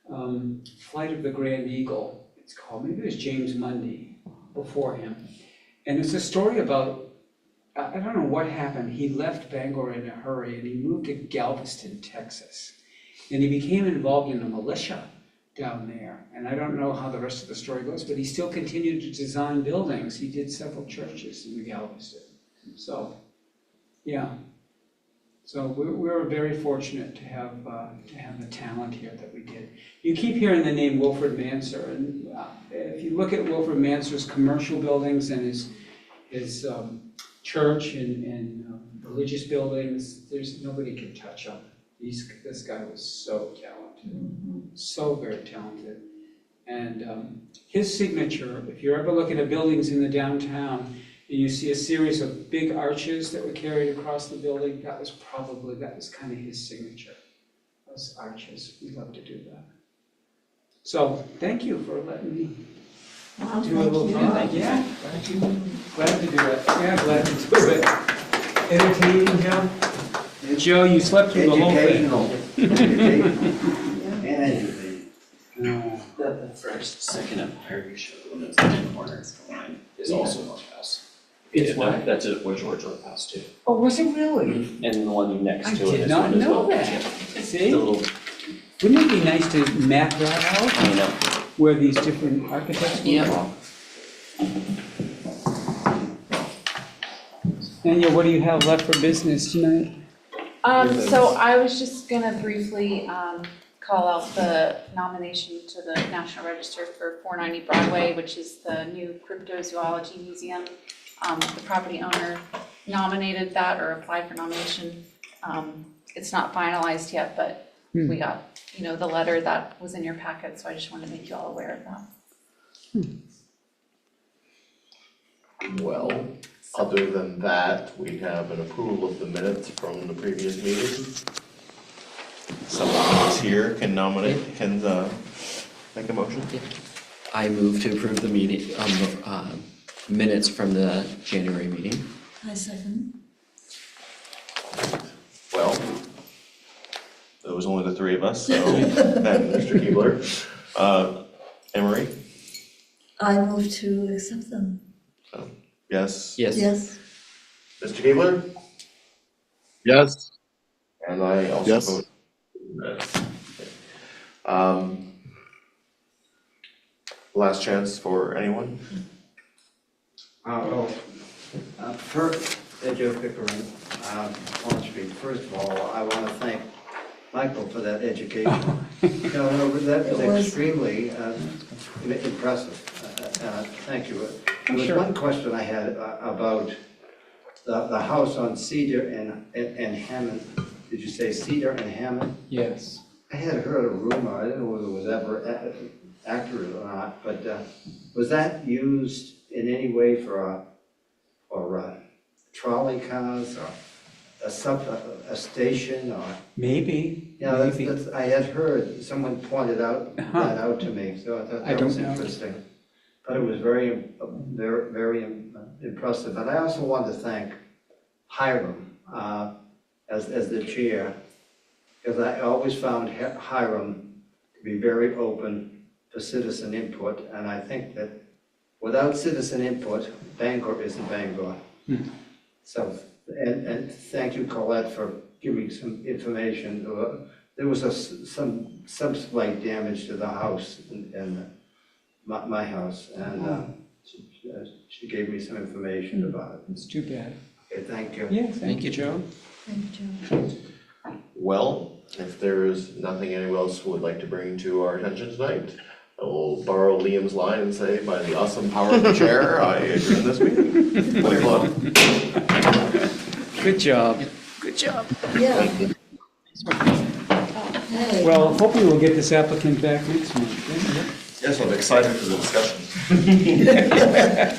Speaker 3: it, Flight of the Grand Eagle, it's called, maybe it was James Mundy before him. And it's a story about, I don't know what happened, he left Bangor in a hurry and he moved to Galveston, Texas. And he became involved in a militia down there. And I don't know how the rest of the story goes, but he still continued to design buildings. He did several churches in Galveston. So, yeah. So we're very fortunate to have the talent here that we did. You keep hearing the name Wilfred Manser, and if you look at Wilfred Manser's commercial buildings and his church and religious buildings, there's nobody can touch him. This guy was so talented, so very talented. And his signature, if you're ever looking at buildings in the downtown, and you see a series of big arches that were carried across the building, that was kind of his signature, those arches. We love to do that. So, thank you for letting me
Speaker 5: Wow,
Speaker 3: do a little
Speaker 5: thank you.
Speaker 3: talk. Yeah, glad to do it. Yeah, glad to do it. Entertaining, Joe? Joe, you slept through the whole thing. No.
Speaker 8: The first, second of Prairie Show, that's the corner line, is also North House.
Speaker 3: It's
Speaker 8: Yeah,
Speaker 3: what?
Speaker 8: That's it, where George North House too.
Speaker 3: Oh, was it really?
Speaker 8: And the one next
Speaker 3: I
Speaker 8: to it
Speaker 3: did
Speaker 8: is
Speaker 3: not
Speaker 8: one as
Speaker 3: know
Speaker 8: well.
Speaker 3: that.
Speaker 8: Yeah.
Speaker 3: See?
Speaker 8: The little,
Speaker 3: Wouldn't it be nice to map that out,
Speaker 8: I know.
Speaker 3: where these different architects were
Speaker 8: Yeah.
Speaker 3: involved? Anya, what do you have left for business tonight?
Speaker 6: So I was just gonna briefly, call out the nomination to the National Register for 490 Broadway, which is the new cryptozoology museum. The property owner nominated that or applied for nomination. It's not finalized yet, but we got, the letter that was in your packet, so I just wanted to make you all aware of that.
Speaker 2: Well, other than that, we have an approval of the minutes from the previous meeting. Someone who's here can make a motion?
Speaker 8: I move to approve the meeting, minutes from the January meeting.
Speaker 5: I second.
Speaker 2: Well, there was only the three of us, so, and Mr. Keebler. Emery,
Speaker 5: I move to accept them.
Speaker 2: yes?
Speaker 8: Yes.
Speaker 5: Yes.
Speaker 2: Mr. Keebler?
Speaker 7: Yes,
Speaker 2: And I also
Speaker 7: Yes.
Speaker 2: vote. Yes. Last chance for anyone?
Speaker 1: First, Joe Pickering, Pond Street. First of all, I want to thank Michael for that education. That
Speaker 5: It
Speaker 1: was
Speaker 5: was.
Speaker 1: extremely impressive. Thank you. There was one question I had about the house on Cedar and Hammond. Did you say Cedar and Hammond?
Speaker 3: Yes.
Speaker 1: I had heard a rumor, I didn't know whether it was ever accurate or not, but was that used in any way for trolley cars or a station or,
Speaker 3: Maybe,
Speaker 1: you know,
Speaker 3: maybe.
Speaker 1: I had heard, someone pointed out, that out to me, so I thought
Speaker 3: I
Speaker 1: that was
Speaker 3: don't know.
Speaker 1: interesting. But it was very, very impressive. And I also want to thank Hiram as the chair, because I always found Hiram to be very open to citizen input, and I think that without citizen input, Bangor isn't Bangor. So, and thank you, Colette, for giving some information. There was some slight damage to the house in my house, and she gave me some information about it.
Speaker 3: It's too bad.
Speaker 1: Okay, thank you.
Speaker 3: Yeah,
Speaker 8: Thank you, Joe.
Speaker 5: Thank you.
Speaker 2: Well, if there is nothing anyone else would like to bring to our attention tonight, I will borrow Liam's line and say, by the awesome power of the chair, I adjourn this meeting.
Speaker 3: Good job. Good job.
Speaker 5: Yeah. Hey.
Speaker 3: Well, hopefully we'll get this applicant back next month.
Speaker 2: Yes, I'm excited for the discussion.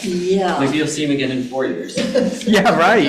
Speaker 5: Yeah.
Speaker 8: Maybe you'll see him again in 4 years.
Speaker 3: Yeah, right.